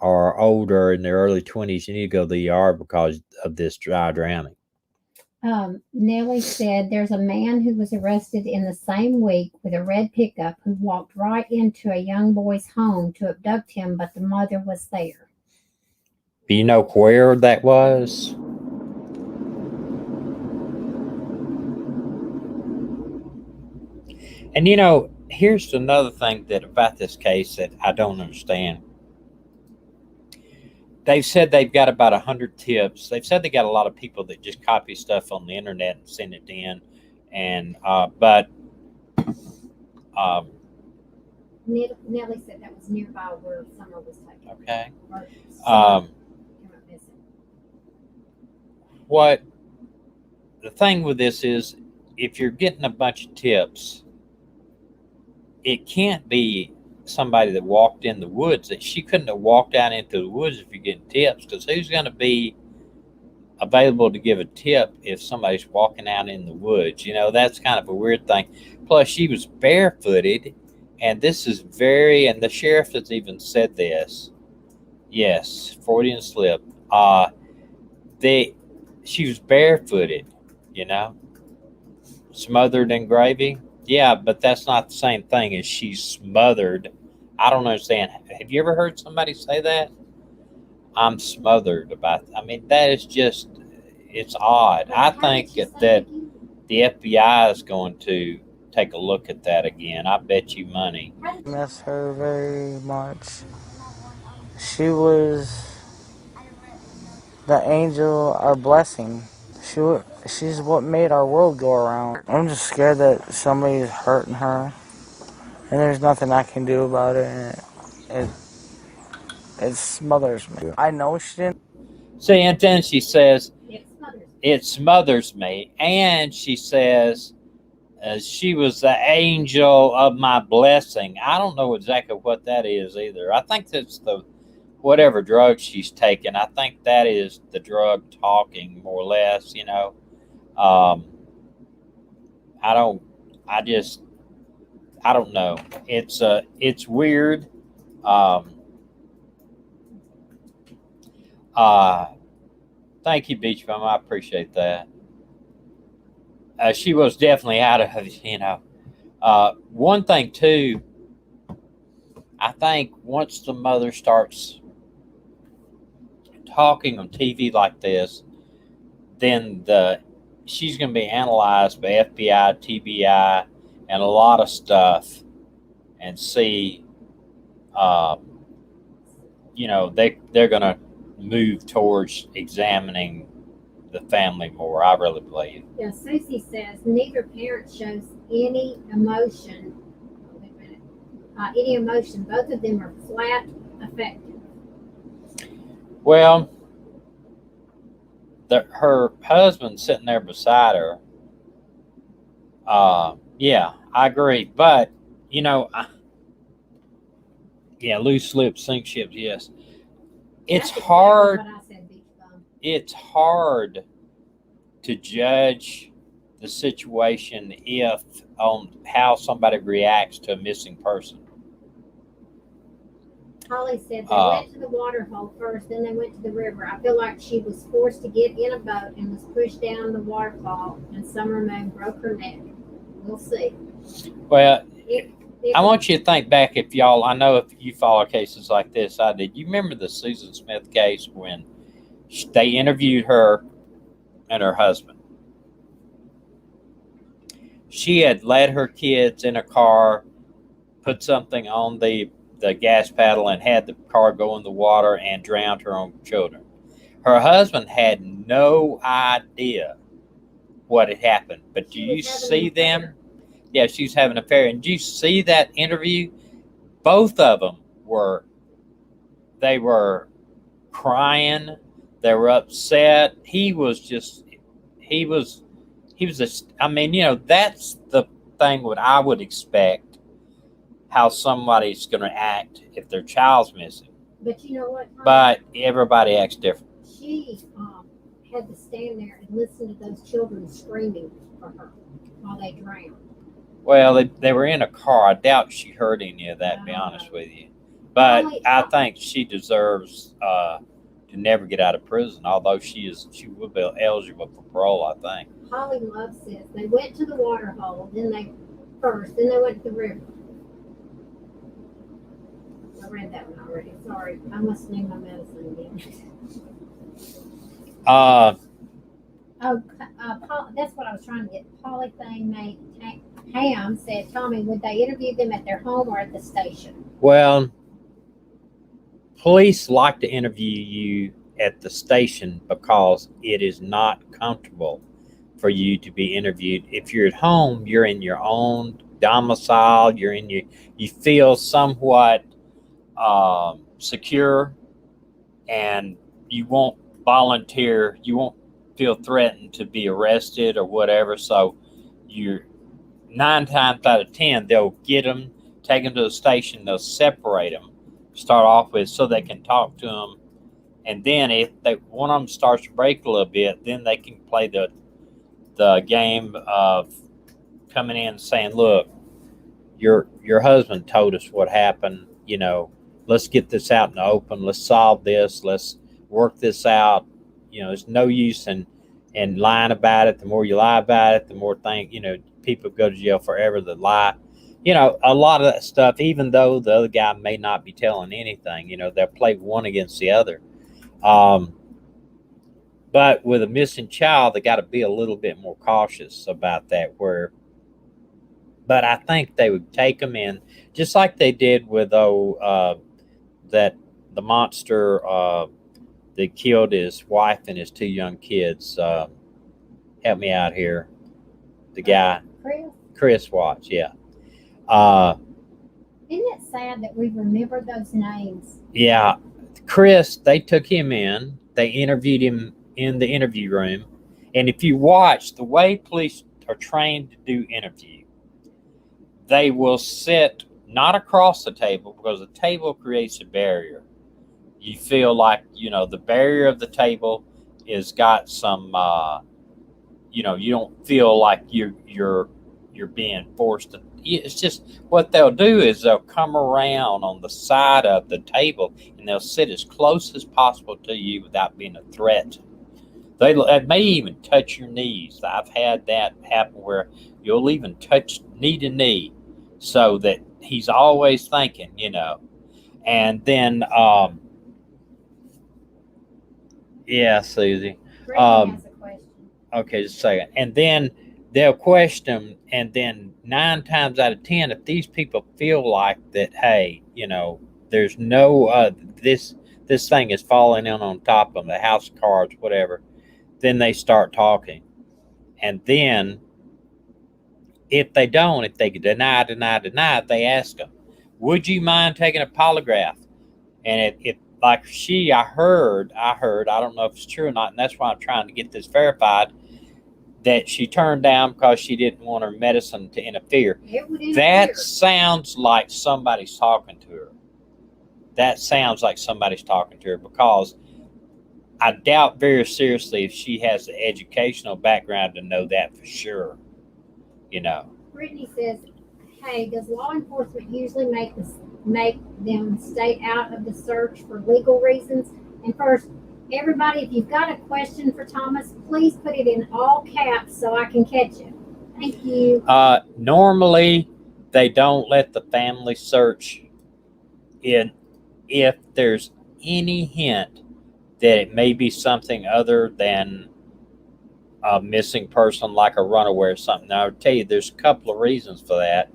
or older in their early 20s, you need to go to the ER because of this dry drowning. Nellie said there's a man who was arrested in the same week with a red pickup who walked right into a young boy's home to abduct him, but the mother was there. Do you know where that was? And you know, here's another thing that about this case that I don't understand. They've said they've got about 100 tips. They've said they got a lot of people that just copy stuff on the internet and send it in, and but Nellie said that was nearby where Summer was taken. okay. Or Summer went missing. What the thing with this is, if you're getting a bunch of tips, it can't be somebody that walked in the woods. That she couldn't have walked out into the woods if you're getting tips, because who's going to be available to give a tip if somebody's walking out in the woods? You know, that's kind of a weird thing. Plus, she was barefooted, and this is and the sheriff has even said this. Yes, Freudian slip. She was barefooted, you know, smothered in gravy. Yeah, but that's not the same thing as she's smothered. I don't understand. Have you ever heard somebody say that? I'm smothered about. I mean, that is just, it's odd. I think that the FBI is going to take a look at that again. I bet you money. Miss her very much. She was the angel, our blessing. She's what made our world go around. I'm just scared that somebody's hurting her, and there's nothing I can do about it. And it smothers me. I know she didn't. See, and then she says, It smothers me. And she says, she was the angel of my blessing. I don't know exactly what that is either. I think that's whatever drug she's taking. I think that is the drug talking, more or less, you know. I don't know. It's weird. Thank you, Beach Bum. I appreciate that. She was definitely out of, you know. One thing too, I think once the mother starts talking on TV like this, then she's going to be analyzed by FBI, TBI, and a lot of stuff, and see, they're going to move towards examining the family more. I really believe. Yeah, Susie says neither parent shows any emotion. Wait a minute. Any emotion. Both of them are flat affected. Well, her husband sitting there beside her. Yeah, I agree. But loose lips sink ships. Yes, it's That's hard. exactly what I said, beach bum. It's hard to judge the situation on how somebody reacts to a missing person. Holly said they went to the water hole first, then they went to the river. I feel like she was forced to get in a boat and was pushed down the waterfall, and Summer Moon broke her neck. We'll see. Well, I want you to think back, I know if you follow cases like this, I did. You remember the Susan Smith case when they interviewed her and her husband? She had led her kids in a car, put something on the gas pedal, and had the car go in the water and drowned her own children. Her husband had no idea what had happened. But do you see them? Yeah, she's having an affair. And do you see that interview? Both of them were crying. They were upset. He was that's the thing what I would expect how somebody's going to act if their child's missing. But you know what, Tom? But everybody acts different. She had to stand there and listen to those children screaming for her while they drowned. Well, they were in a car. I doubt she heard any of that, to be honest with you. But I think she deserves to never get out of prison, although she would be eligible for parole, I think. Holly Love says they went to the water hole, then they went to the river. I read that one already. Sorry, I must need my medicine again. That's what I was trying to get. Polythene Ham said, Tommy, would they interview them at their home or at the station? Well, police like to interview you at the station because it is not comfortable for you to be interviewed. If you're at home, you're in your own domicile. You feel somewhat secure, and you won't volunteer. You won't feel threatened to be arrested or whatever. So you're 9 times out of 10, they'll get them, take them to the station. They'll separate them, start off with, so they can talk to them. And then if one of them starts to break a little bit, then they can play the game of coming in and saying, look, your husband told us what happened. Let's get this out in the open. Let's solve this. Let's work this out. There's no use in lying about it. The more you lie about it, the more people go to jail forever that lie. A lot of that stuff, even though the other guy may not be telling anything, they'll play one against the other. But with a missing child, they got to be a little bit more cautious about that. But I think they would take them in, just like they did with the monster that killed his wife and his 2 young kids. Help me out here. The guy, Chris Watts. Yeah. Isn't it sad that we remember those names? Yeah, Chris. They took him in. They interviewed him in the interview room, and if you watch the way police are trained to do interview, they will sit not across the table because the table creates a barrier. You feel like the barrier of the table is got some. You don't feel like you're being forced to. It's just what they'll do is they'll come around on the side of the table and they'll sit as close as possible to you without being a threat. They may even touch your knees. I've had that happen where you'll even touch knee to knee, so that he's always thinking, And then Yeah, Susie. Brittany has a question. Okay, just a second. And then they'll question, and then 9 times out of 10, if these people feel like that, hey, there's no this thing is falling in on top of them, the house of cards, whatever, then they start talking. And then if they don't, if they deny, they ask them, would you mind taking a polygraph? And if like I heard, I don't know if it's true or not, and that's why I'm trying to get this verified, that she turned down because she didn't want her medicine to interfere. It would interfere. That sounds like somebody's talking to her. That sounds like somebody's talking to her, because I doubt very seriously if she has the educational background to know that for sure. Brittany says, hey, does law enforcement usually make them stay out of the search for legal reasons? And first, everybody, if you've got a question for Thomas, please put it in all caps so I can catch it. Thank you. Normally, they don't let the family search in if there's any hint that it may be something other than a missing person, like a runaway or something. Now, I'll tell you, there's a couple of reasons for that.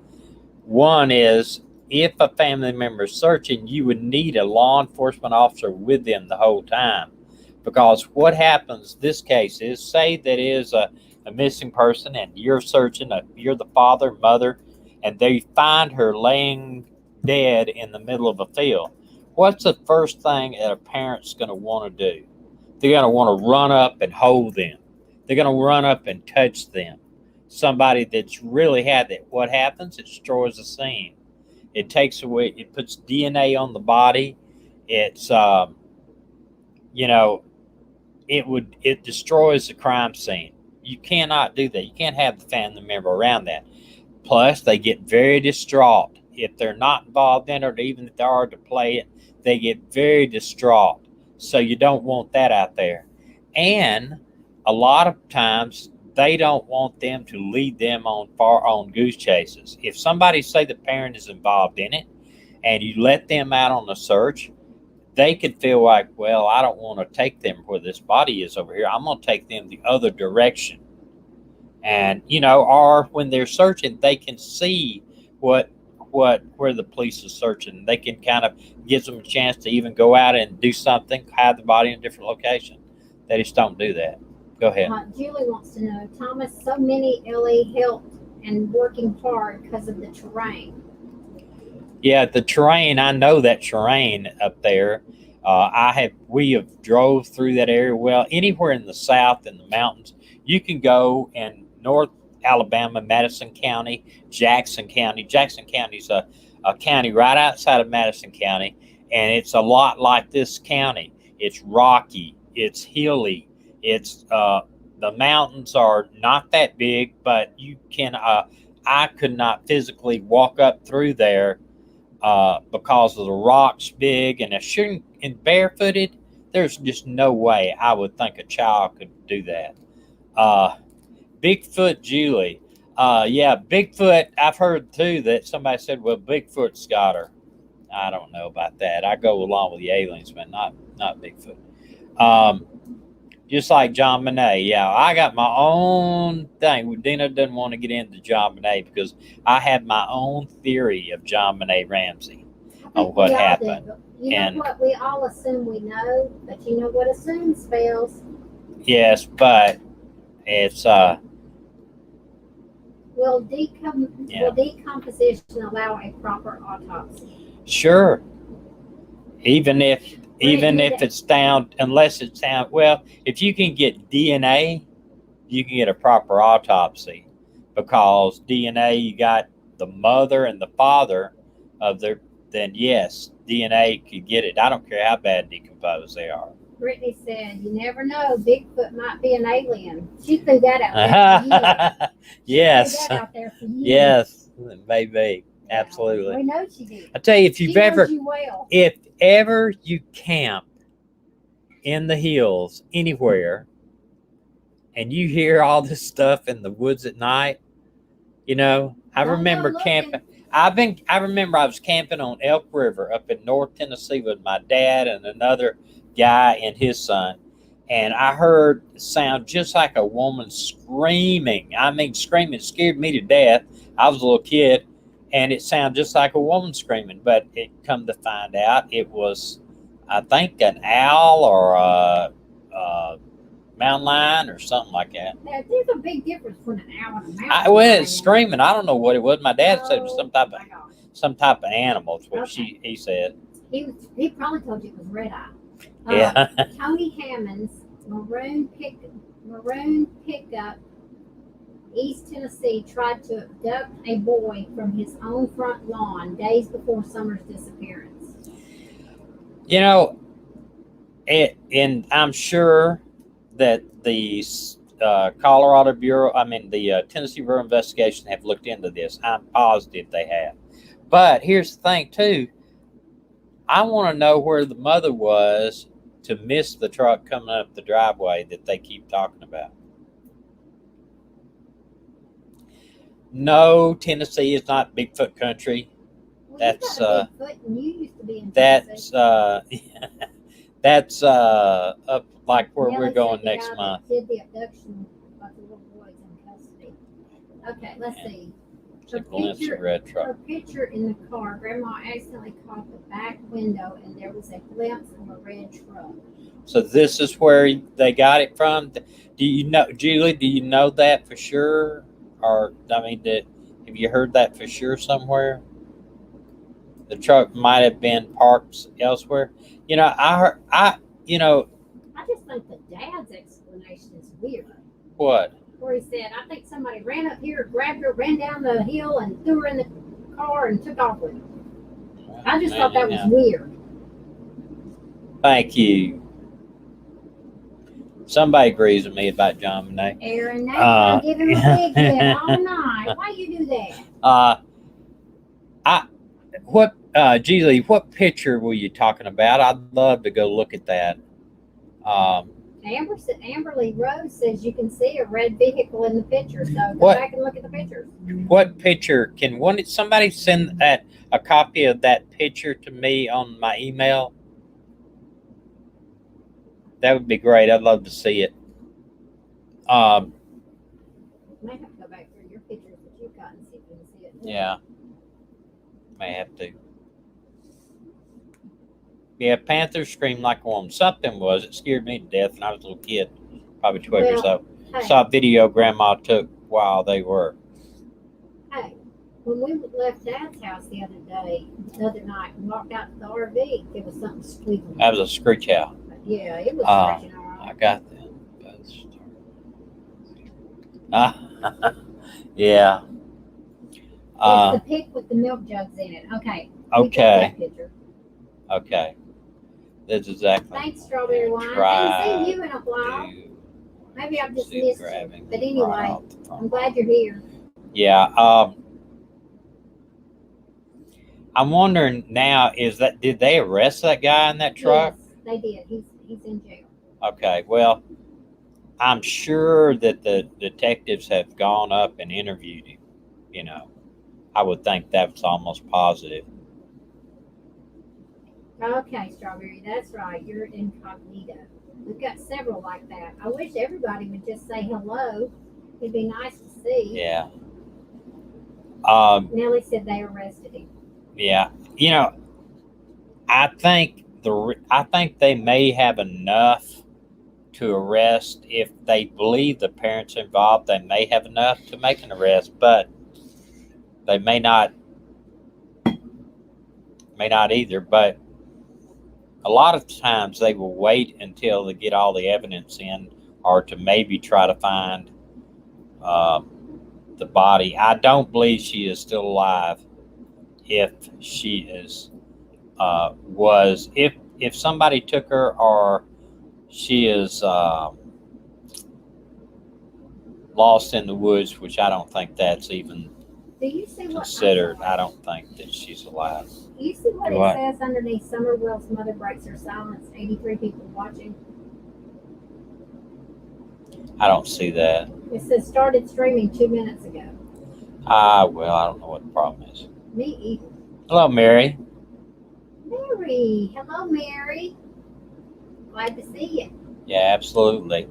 One is, if a family member is searching, you would need a law enforcement officer with them the whole time. Because what happens, this case is, say that is a missing person and you're searching, you're the father, mother, and they find her laying dead in the middle of a field. What's the first thing that a parent's going to want to do? They're going to want to run up and hold them. They're going to run up and touch them. Somebody that's really had that. What happens? It destroys the scene. It takes away, it puts DNA on the body. It's, it destroys the crime scene. You cannot do that. You can't have the family member around that. Plus, they get very distraught. If they're not involved in it, or even if they are to play it, they get very distraught. So you don't want that out there. And a lot of times, they don't want them to lead them on goose chases. If somebody, say the parent is involved in it, and you let them out on a search, they could feel like, well, I don't want to take them where this body is over here. I'm going to take them the other direction. And, or when they're searching, they can see where the police is searching. They can kind of gives them a chance to even go out and do something, hide the body in a different location. They just don't do that. Go ahead. Julie wants to know, Thomas, so many LA helped and working hard because of the terrain. Yeah, the terrain, I know that terrain up there. We have drove through that area. Well, anywhere in the South in the mountains, you can go in North Alabama, Madison County, Jackson County. Jackson County is a county right outside of Madison County, and it's a lot like this county. It's rocky, it's hilly. It's the mountains are not that big, but you can. I could not physically walk up through there because of the rocks big, and and barefooted. There's just no way I would think a child could do that. Bigfoot, Julie. Yeah, Bigfoot. I've heard too that somebody said, "Well, Bigfoot's got her." I don't know about that. I go along with the aliens, but not Bigfoot. Just like John Bonet. Yeah, I got my own thing. Dina doesn't want to get into John Bonet because I have my own theory of John Bonet Ramsey on what happened. Know what? We all assume we know, but you know what assume spells. Yes, but it's Will decomposition allow a proper autopsy? Sure. Even if it's found, unless it's found, well, if you can get DNA, you can get a proper autopsy, because DNA, you got the mother and the father of then yes, DNA could get it. I don't care how bad decomposed they are. Brittany said, you never know, Bigfoot might be an alien. She threw that out there for years. Yes. She threw that out there for years. Yes, maybe. Absolutely. We know she did. I tell you, if ever you camp in the hills anywhere and you hear all this stuff in the woods at night, I remember camping. I remember I was camping on Elk River up in North Tennessee with my dad and another guy and his son. and I heard it sound just like a woman screaming. I mean, screaming. It scared me to death. I was a little kid, and it sounded just like a woman screaming. But it come to find out, it was, I think, an owl or a mountain lion or something like that. Now, there's a big difference between an owl and a mountain I went lion. screaming. I don't know what it was. My dad said it was Oh, my gosh. some type of animal. Is what Okay. he said. He probably told you it was red eye. Yeah. Tony Hammond's maroon pickup, East Tennessee, tried to abduct a boy from his own front lawn days before Summer's disappearance. You know, and I'm sure that the Colorado Bureau, the Tennessee Bureau of Investigation have looked into this. I'm positive they have. But here's the thing, too. I want to know where the mother was to miss the truck coming up the driveway that they keep talking about. No, Tennessee is not Bigfoot country. Well, That's, you got a Bigfoot, and you used to be in That's Tennessee. that's up like where Nellie we're said going the next guy that month. did the abduction of the little boys in custody. Okay, let's Yeah. see. It's a glimpse of red Her truck. picture in the car, Grandma accidentally caught the back window, and there was a glimpse of a red truck. So this is where they got it from. Do you know, Julie? Do you know that for sure? Or have you heard that for sure somewhere? The truck might have been parked elsewhere. I just think the dad's explanation is weird. what? Where he said, I think somebody ran up here, grabbed her, ran down the hill, and threw her in the car and took off with her. I just thought that was weird. Thank you. Somebody agrees with me about John Monet. Aaron, that's gonna give him a big hit all night. Why you do that? Julie, what picture were you talking about? I'd love to go look at that. Amberly Rose says you can see a red vehicle in the picture, so go What? back and look at the pictures. What picture? Somebody send a copy of that picture to me on my email? That would be great. I'd love to see it. You might have to go back through your pictures that you've got and see if you can see it. Yeah. May have to. Yeah, Panther screamed like a woman. Something was. It scared me to death when I was a little kid, probably 12 years old. Hey, Saw a video Grandma took while they were. hey, when we left Dad's house the other night, and walked out to the RV, there was something squeaking. That was a screech owl. Yeah, it was scratching all I right. got that. Yeah. It's the pig with the milk jugs in it. Okay. we got Okay. that picture. Okay. That's exactly. Thanks, Strawberry Wine. I Try haven't seen you in a while. Maybe I've just missed you. But anyway, I'm glad you're here. Yeah. I'm wondering now, did they arrest that guy in that truck? Yes, they did. He's in jail. Okay, well, I'm sure that the detectives have gone up and interviewed him. I would think that was almost positive. Okay, Strawberry, that's right. You're incognito. We've got several like that. I wish everybody would just say hello. It'd be nice to see. Yeah. Nellie said they arrested him. Yeah. I think they may have enough to arrest if they believe the parents involved. They may have enough to make an arrest, but they may not either. But a lot of times they will wait until they get all the evidence in, or to maybe try to find the body. I don't believe she is still alive. If she is if somebody took her, or she is lost in the woods, which I don't think that's even Do you see what considered. I don't think that she's alive. Do you see what Do it what? says underneath Somerville's mother breaks her silence? 83 people watching. I don't see that. It says started streaming 2 minutes ago. Well, I don't know what the problem is. Me either. Hello, Mary. Mary. Hello, Mary. Glad to see you. Yeah, absolutely.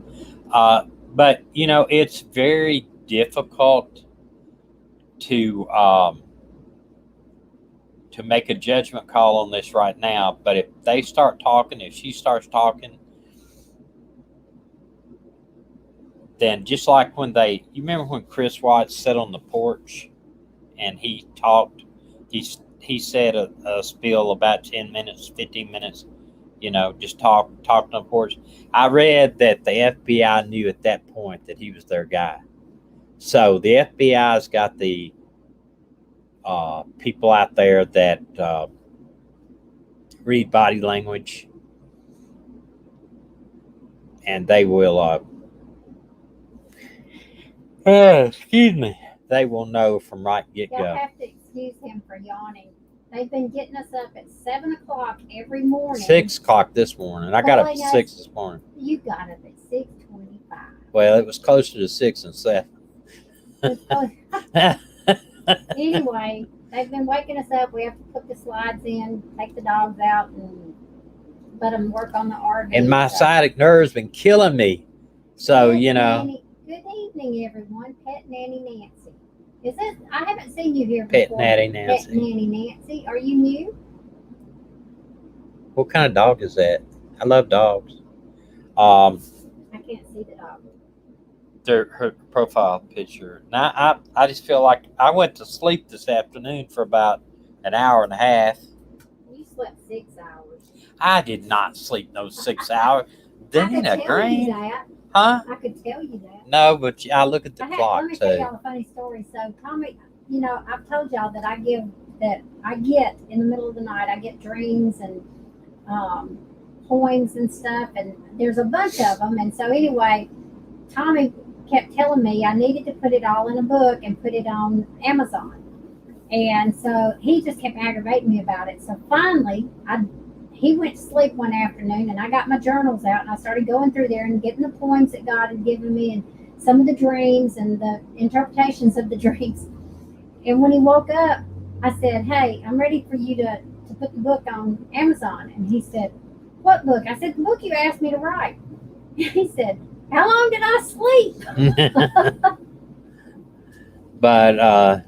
But you know, it's very difficult to to make a judgment call on this right now. But if they start talking, if she starts talking, then just like when you remember when Chris Watts sat on the porch and he talked, he said a spiel about 10 minutes, 15 minutes. You know, just talking on the porch. I read that the FBI knew at that point that he was their guy. So the FBI's got the people out there that read body language, and they will. Excuse me. They will know from right get Y'all go. have to excuse him for yawning. They've been getting us up at 7 o'clock every morning. 6 o'clock this morning. I got up at Calling 6 us- this morning. You got up at 6:25. Well, it was closer to 6 and 7. Anyway, they've been waking us up. We have to put the slides in, take the dogs out, and let them work on the RV. And my So- sciatic nerve's been killing me. So, Pet you know, Nanny- Good evening, everyone. Pet Nanny Nancy. Is it? I haven't seen you here Pet before. Natty Pet Nancy. Nanny Nancy. Are you new? What kind of dog is that? I love dogs. I can't see the dog. Her profile picture. Now, I just feel like I went to sleep this afternoon for about an hour and a half. You slept 6 hours. I did not sleep those 6 hours. I Then could a tell you grand, that. huh? I could tell you that. No, but I look at the Let clock me tell too. y'all a funny story. So Tommy, you know, I've told y'all that I get in the middle of the night, I get dreams and poems and stuff, and there's a bunch of them. And so anyway, Tommy kept telling me I needed to put it all in a book and put it on Amazon. And so he just kept aggravating me about it. So finally, he went to sleep one afternoon, and I got my journals out, and I started going through there and getting the poems that God had given me and some of the dreams and the interpretations of the dreams. And when he woke up, I said, "Hey, I'm ready for you to put the book on Amazon." And he said, "What book?" I said, "The book you asked me to write." He said, "How long did I sleep?" But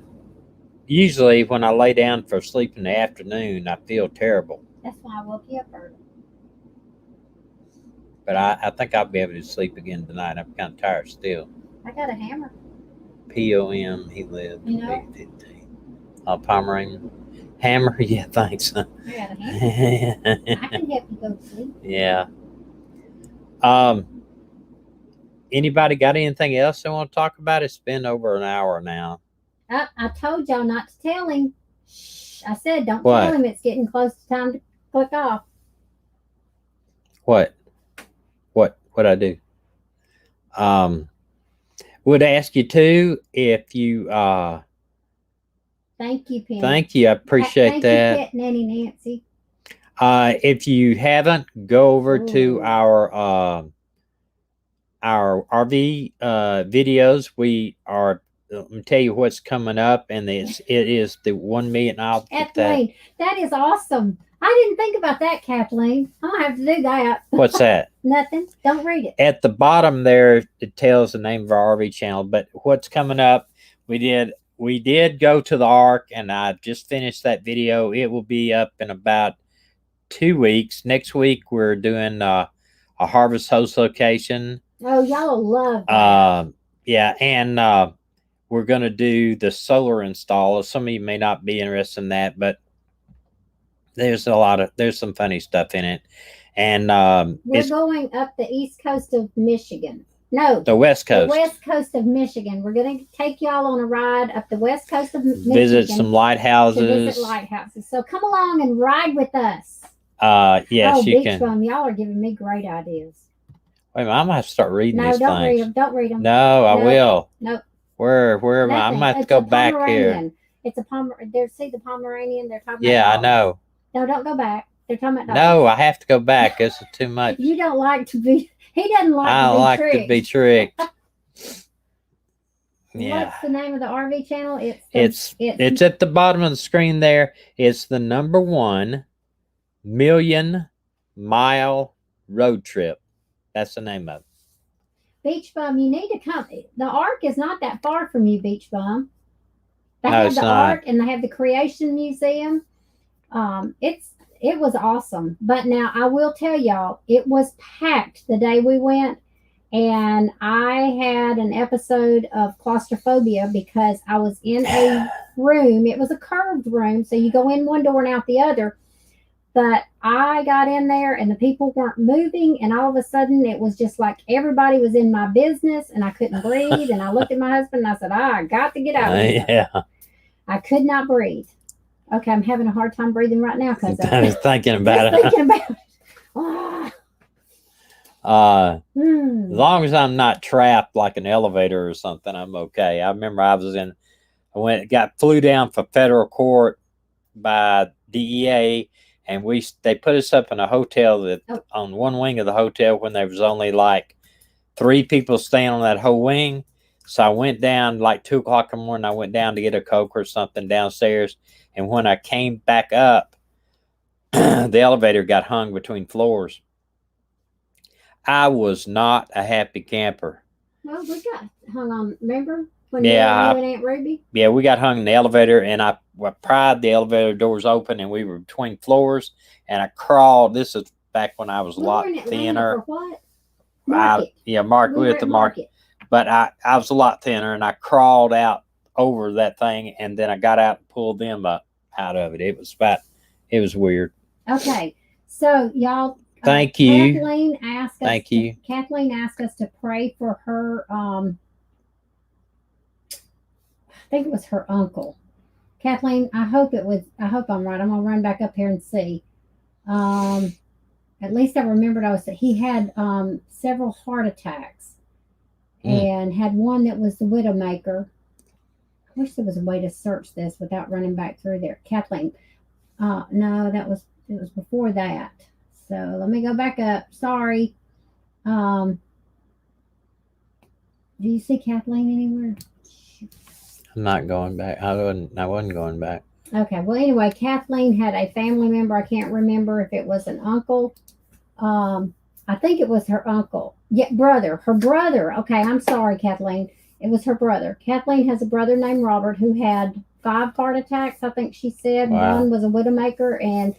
usually when I lay down for sleep in the afternoon, I feel terrible. That's why I woke you up early. But I think I'll be able to sleep again tonight. I'm kind of tired still. I got a hammer. POM, he lived to You know? be 15. Pomeranian. Hammer, yeah, thanks. I got a hammer. I can help you go to sleep. Yeah. Anybody got anything else they want to talk about? It's been over an hour now. I told y'all not to tell him. Shh. I said, don't What? tell him it's getting close to time to click off. What I do? Would ask you too if you Thank you, Penny. thank you. I appreciate Thank that. you, Pet Nanny Nancy. If you haven't, go over to Ooh. our RV videos. We are. Let me tell you what's coming up, and it is the 1 million. I'll get that. Kathleen, that is awesome. I didn't think about that, Kathleen. I'm gonna have to do that. What's that? Nothing. Don't read it. At the bottom there, it tells the name of our RV channel. But what's coming up? We did go to the Ark, and I just finished that video. It will be up in about 2 weeks. Next week we're doing a Harvest Host location. Oh, y'all will love that. Yeah, and we're going to do the solar install. Some of you may not be interested in that, but there's some funny stuff in it. And We're it's going up the east coast of Michigan. No, the West the Coast. west coast of Michigan. We're going to take y'all on a ride up the west coast of Michigan. Visit some to lighthouses. visit lighthouses. So come along and ride with us. Yes, oh, you beach can. bum, y'all are giving me great ideas. Wait a minute, I'm gonna have to start reading No, these don't read things. them. Don't read them. No, I No, will. Nope. Where am I? I'm gonna have to It's go a back here. Pomeranian. It's a See the Pomeranian? They're talking Yeah, I about know. dogs. No, don't go back. They're talking about No, dogs. I have to go back. This is too much. You don't like to be. He doesn't like I to don't be like tricked. to be tricked. Yeah. What's the name of the RV channel? It's at the bottom of the screen there. It's the number 1 million mile road trip. That's the name of it. Beach Bum, you need to come. The Ark is not that far from you, Beach Bum. They No, have it's the not. Ark and they have the Creation Museum. It was awesome. But now I will tell y'all, it was packed the day we went, and I had an episode of claustrophobia because I was in a room. It was a curved room, so you go in one door and out the other. But I got in there and the people weren't moving, and all of a sudden it was just like everybody was in my business and I couldn't breathe. And I looked at my husband and I said, I got to get out of here. Yeah. I could not breathe. Okay, I'm having a hard time breathing right now because I was thinking about just it. thinking about it. Ah. As Hmm. long as I'm not trapped like an elevator or something, I'm okay. I remember flew down for federal court by DEA, and they put us up in a hotel that on one wing of the hotel when there was only like 3 people staying on that whole wing. So I went down like 2:00 in the morning. I went down to get a Coke or something downstairs, and when I came back up, the elevator got hung between floors. I was not a happy camper. Well, we got hung on. Remember when Yeah, you and Aunt Ruby? Yeah, we got hung in the elevator, and I pried the elevator doors open, and we were between floors, and I crawled. This is back when I was a We lot were in Atlanta thinner. for what? Market. We were We at were the at market. But I was a lot thinner, and I crawled out over that thing, and then I got out and pulled them up out of it. It was weird. Okay, so y'all. Thank you. Kathleen asked us. Thank you. Kathleen asked us to pray for her. I think it was her uncle. Kathleen, I hope I'm right. I'm gonna run back up here and see. At least I remembered he had several heart attacks, and had one that was the Widowmaker. I wish there was a way to search this without running back through there. Kathleen, no, it was before that. So let me go back up. Sorry. Do you see Kathleen anywhere? I'm not going back. I wasn't going back. Okay. Well, anyway, Kathleen had a family member. I can't remember if it was an uncle. I think it was her uncle. Yeah, brother. Her brother. Okay, I'm sorry, Kathleen. It was her brother. Kathleen has a brother named Robert who had 5 heart attacks, I think she said. Wow. One was a Widowmaker, and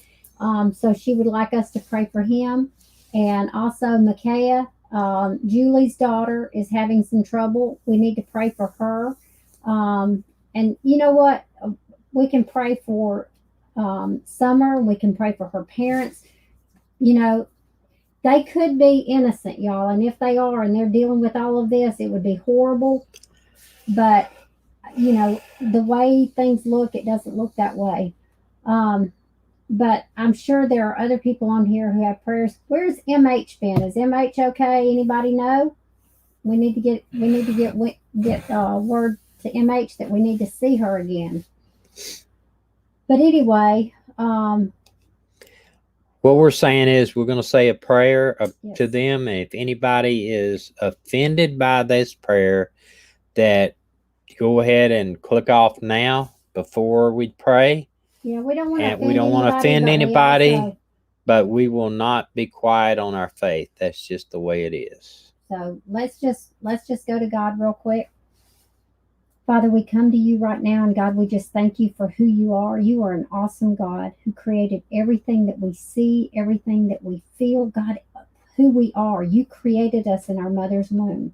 so she would like us to pray for him. And also Micaiah, Julie's daughter, is having some trouble. We need to pray for her. And you know what? We can pray for Summer. We can pray for her parents. You know, they could be innocent, y'all. And if they are and they're dealing with all of this, it would be horrible. But, you know, the way things look, it doesn't look that way. But I'm sure there are other people on here who have prayers. Where's MH been? Is MH okay? Anybody know? We need to get word to MH that we need to see her again. But anyway, what we're saying is we're going to say a prayer Yes. to them. And if anybody is offended by this prayer, that go ahead and click off now before we pray. yeah, we don't want And we don't want to offend anybody, but we will not be quiet on our faith. That's just the way it is. So let's just go to God real quick. Father, we come to you right now, and God, we just thank you for who you are. You are an awesome God who created everything that we see, everything that we feel. God, who we are. You created us in our mother's womb.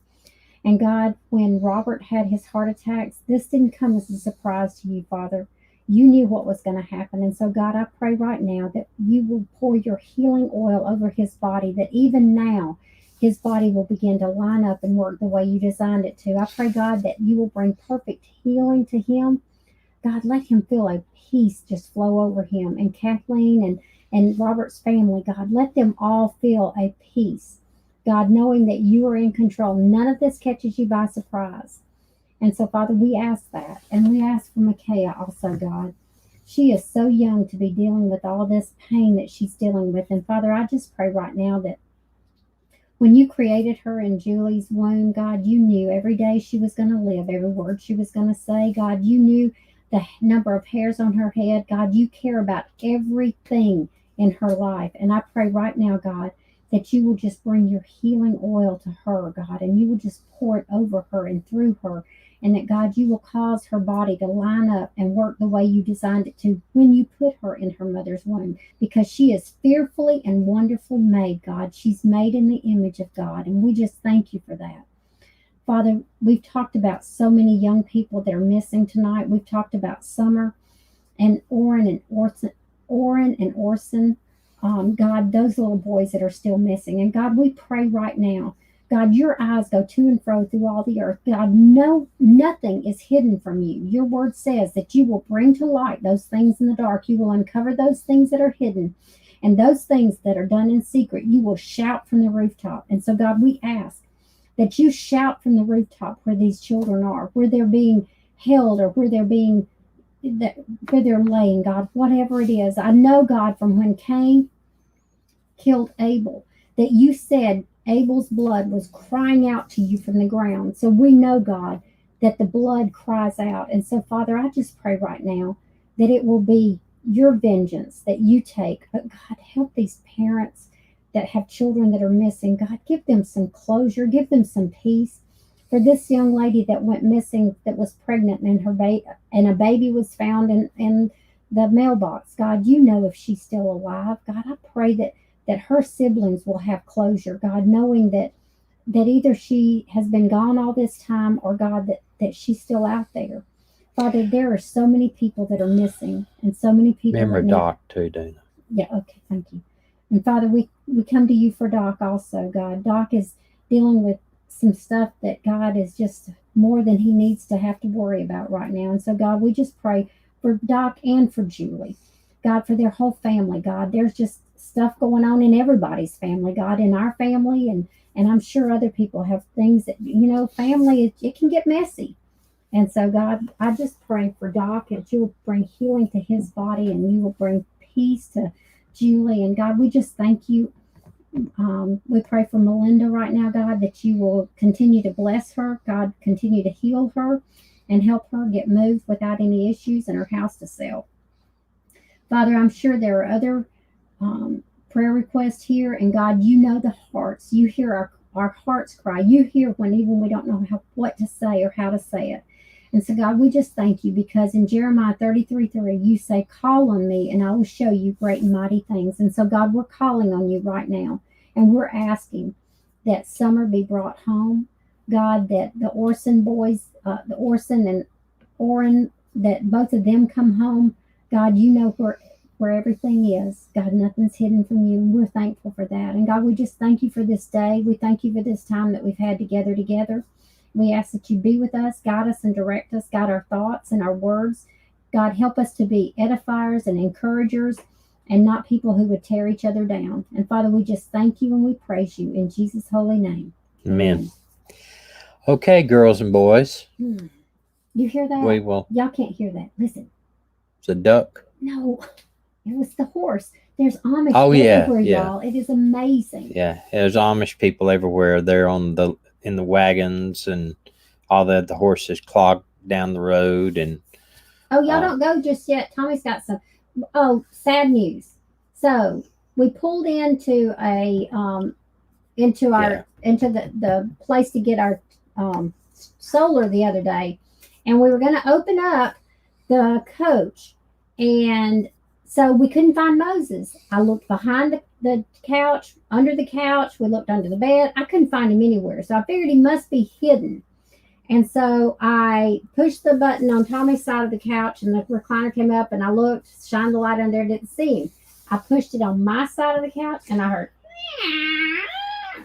And God, when Robert had his heart attacks, this didn't come as a surprise to you, Father. You knew what was going to happen. And so, God, I pray right now that you will pour your healing oil over his body, that even now his body will begin to line up and work the way you designed it to. I pray, God, that you will bring perfect healing to him. God, let him feel a peace just flow over him. And Kathleen and Robert's family, God, let them all feel a peace. God, knowing that you are in control. None of this catches you by surprise. And so, Father, we ask that. And we ask for Micaiah also, God. She is so young to be dealing with all this pain that she's dealing with. And Father, I just pray right now that when you created her in Julie's womb, God, you knew every day she was going to live, every word she was going to say. God, you knew the number of hairs on her head. God, you care about everything in her life. And I pray right now, God, that you will just bring your healing oil to her, God, and you will just pour it over her and through her. And that, God, you will cause her body to line up and work the way you designed it to when you put her in her mother's womb, because she is fearfully and wonderfully made, God. She's made in the image of God, and we just thank you for that. Father, we've talked about so many young people that are missing tonight. We've talked about Summer and Orrin and Orson. God, those little boys that are still missing. And God, we pray right now, God, your eyes go to and fro through all the earth. God, no, nothing is hidden from you. Your word says that you will bring to light those things in the dark. You will uncover those things that are hidden. And those things that are done in secret, you will shout from the rooftop. And so, God, we ask that you shout from the rooftop where these children are, where they're being held, or where they're laying, God, whatever it is. I know, God, from when Cain killed Abel, that you said Abel's blood was crying out to you from the ground. So we know, God, that the blood cries out. And so, Father, I just pray right now that it will be your vengeance that you take. But God, help these parents that have children that are missing. God, give them some closure, give them some peace. For this young lady that went missing, that was pregnant, and a baby was found in the mailbox. God, you know if she's still alive. God, I pray that her siblings will have closure, God, knowing that either she has been gone all this time, or God, that she's still out there. Father, there are so many people that are missing, and so many people. Remember Doc too, Dana. Yeah, okay, thank you. And Father, we come to you for Doc also, God. Doc is dealing with some stuff that, God, is just more than he needs to have to worry about right now. And so, God, we just pray for Doc and for Julie, God, for their whole family. God, there's just stuff going on in everybody's family, God, in our family, and I'm sure other people have things that, family, it can get messy. And so, God, I just pray for Doc, that you will bring healing to his body, and you will bring peace to Julie. And God, we just thank you. We pray for Melinda right now, God, that you will continue to bless her. God, continue to heal her and help her get moved without any issues, and her house to sell. Father, I'm sure there are other prayer requests here, and God, you know the hearts. You hear our hearts cry. You hear when even we don't know what to say or how to say it. And so, God, we just thank you, because in Jeremiah 33:3, you say, call on me and I will show you great and mighty things. And so, God, we're calling on you right now, and we're asking that Summer be brought home. God, that the Orson boys, the Orson and Orrin, that both of them come home. God, you know where everything is. God, nothing's hidden from you, and we're thankful for that. And God, we just thank you for this day. We thank you for this time that we've had together. We ask that you be with us, guide us and direct us, guide our thoughts and our words. God, help us to be edifiers and encouragers, and not people who would tear each other down. And Father, we just thank you and we praise you in Jesus' holy name. Amen. Okay, girls and boys. You hear that? We will. Y'all can't hear that. Listen. It's a duck. No, it was the horse. There's Amish everywhere, y'all. It is amazing. Yeah, there's Amish people everywhere. They're in the wagons, and all the horses clogged down the road. And y'all don't go just yet. Tommy's got some. Sad news. So we pulled into the place to get our solar the other day, and we were going to open up the coach, and so we couldn't find Moses. I looked behind the couch, under the couch. We looked under the bed. I couldn't find him anywhere. So I figured he must be hidden. And so I pushed the button on Tommy's side of the couch, and the recliner came up, and I looked, shined the light on there, didn't see him. I pushed it on my side of the couch, and I heard,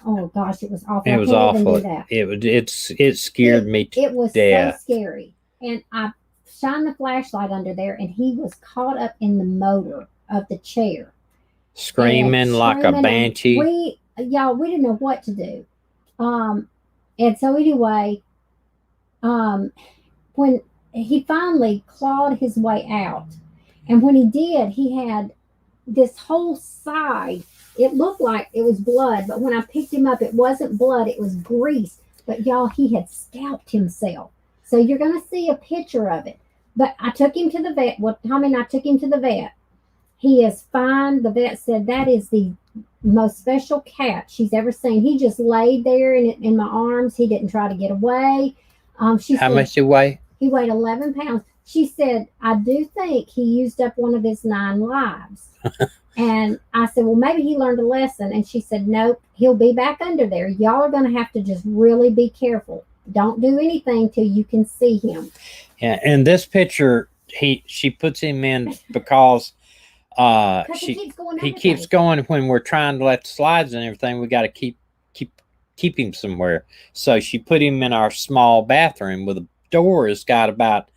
oh gosh, it was awful. It was awful. It scared me to death. It was so scary. And I shined the flashlight under there, and he was caught up in the motor of the chair, screaming like a banshee. We didn't know what to do. And so anyway, when he finally clawed his way out, and when he did, he had this whole side. It looked like it was blood, but when I picked him up, it wasn't blood, it was grease. But y'all, he had scalped himself. So you're going to see a picture of it. But I took him to the vet. Well, Tommy and I took him to the vet. He is fine. The vet said that is the most special cat she's ever seen. He just laid there in my arms. He didn't try to get away. She How said much you weigh? he weighed 11 pounds. She said, I do think he used up one of his 9 lives. And I said, well, maybe he learned a lesson. And she said, nope, he'll be back under there. Y'all are going to have to just really be careful. Don't do anything till you can see him. Yeah, in this picture, she puts him in because He keeps going. he keeps going when we're trying to let the slides and everything. We got to keep him somewhere. So she put him in our small bathroom with a door has got about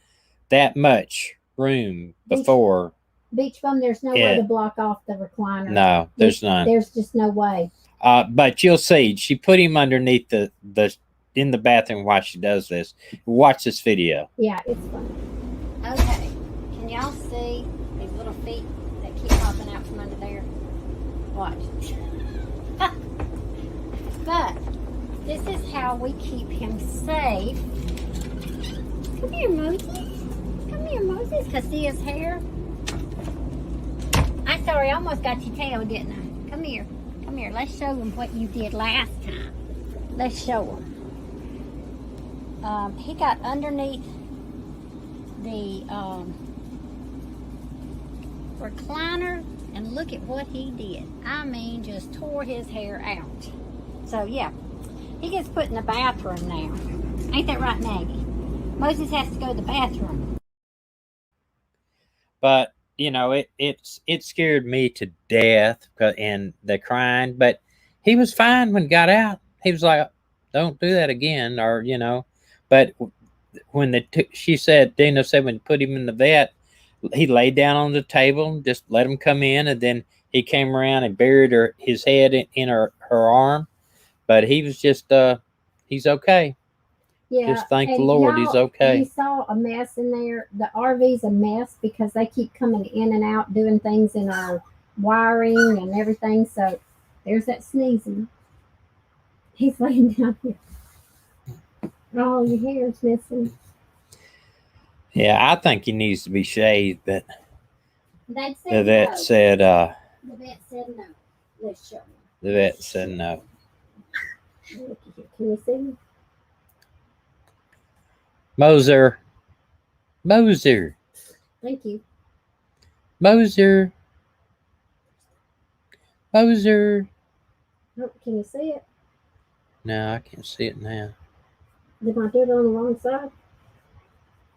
that much room before. Beach Bum, there's no way to block off the recliner. No, there's none. There's just no way. But you'll see, she put him underneath the in the bathroom while she does this. Watch this video. Yeah, it's fun. Okay, can y'all see these little feet that keep popping out from under there? Watch. But this is how we keep him safe. Come here, Moses. Come here, Moses. Cause see his hair. I'm sorry, I almost got your tail, didn't I? Come here. Come here. Let's show him what you did last time. Let's show him. He got underneath the recliner, and look at what he did. I mean, just tore his hair out. So, yeah, he gets put in the bathroom now. Ain't that right, Maggie? Moses has to go to the bathroom. But you know, it scared me to death and the crying. But he was fine when he got out. He was like, "Don't do that again," or you know. But when she said, Dina said, when you put him in the vet, he laid down on the table, just let him come in, and then he came around and buried his head in her arm. But he was just, he's okay. Yeah, just thank the Lord, he's okay. You saw a mess in there. The RV's a mess because they keep coming in and out doing things in our wiring and everything. So there's that sneezing. He's laying down here. Oh, your hair's missing. Yeah, I think he needs to be shaved, but the vet said the vet said no. Let's show him. The vet said no. Can you see me? Moser. Thank you. Moser. Oh, can you see it? No, I can't see it now. Did I do it on the wrong side?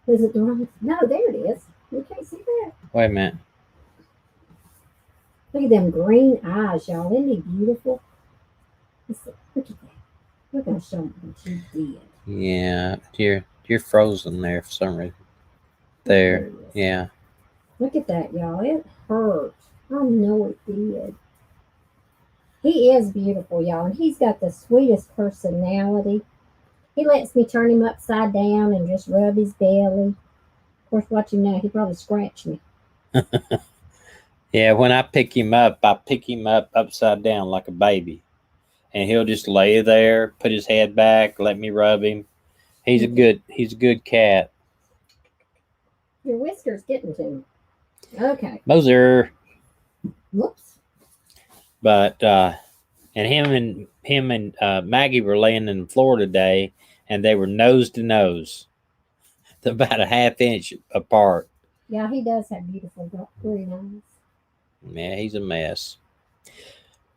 Is it the wrong? No, there it is. You can't see that. Wait a minute. Look at them green eyes, y'all. Isn't he beautiful? Look at that. We're going to show them what you did. Yeah, you're frozen there for some reason. There, yeah. Look at that, y'all. It hurt. I know it did. He is beautiful, y'all, and he's got the sweetest personality. He lets me turn him upside down and just rub his belly. Of course, watch him now. He probably scratched me. Yeah, when I pick him up upside down like a baby. And he'll just lay there, put his head back, let me rub him. He's a good cat. Your whisker's getting to me. Okay. Moser. Whoops. But and him and Maggie were laying in the floor today, and they were nose to nose, about a half inch apart. Yeah, he does have beautiful green eyes. Yeah, he's a mess.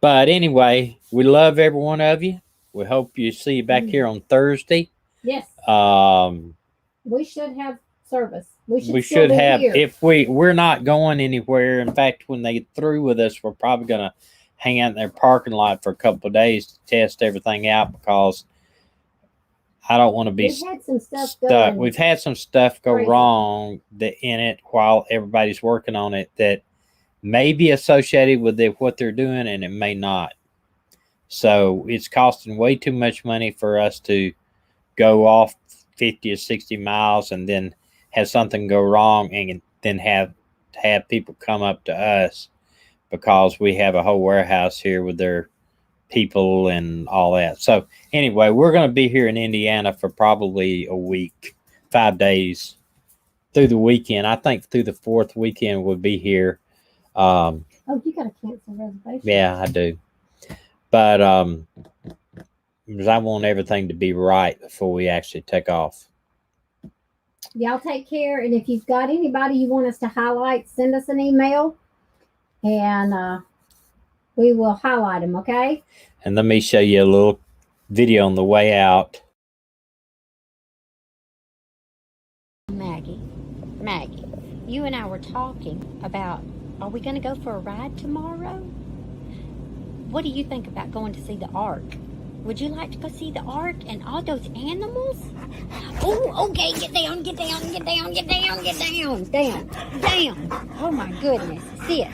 But anyway, we love every one of you. We hope you see you back here on Thursday. Yes. We should have service. We should have here. If we're not going anywhere. In fact, when they get through with us, we're probably gonna hang out in their parking lot for a couple of days to test everything out because I don't want to be stuck. We've had some stuff go wrong in it while everybody's working on it that may be associated with what they're doing, and it may not. So it's costing way too much money for us to go off 50 or 60 miles and then have something go wrong and then have people come up to us because we have a whole warehouse here with their people and all that. So anyway, we're going to be here in Indiana for probably a week, 5 days through the weekend. I think through the fourth weekend we'll be here. Oh, you got to cancel reservation. Yeah, I do. But because I want everything to be right before we actually take off. Y'all take care. And if you've got anybody you want us to highlight, send us an email and we will highlight them, okay? And let me show you a little video on the way out. Maggie, you and I were talking about, are we going to go for a ride tomorrow? What do you think about going to see the Ark? Would you like to go see the Ark and all those animals? Oh, okay, get down. Oh my goodness, sit.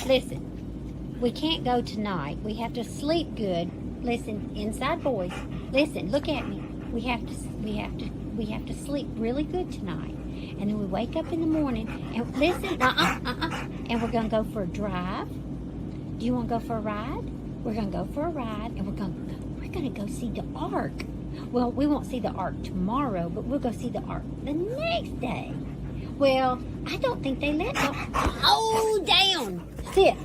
Listen, we can't go tonight. We have to sleep good. Listen, inside boys, listen, look at me. We have to sleep really good tonight. And then we wake up in the morning and listen, and we're gonna go for a drive. Do you want to go for a ride? We're gonna go for a ride, and we're gonna go see the Ark. Well, we won't see the Ark tomorrow, but we'll go see the Ark the next day. Well, I don't think they let go. Oh, down. Sit.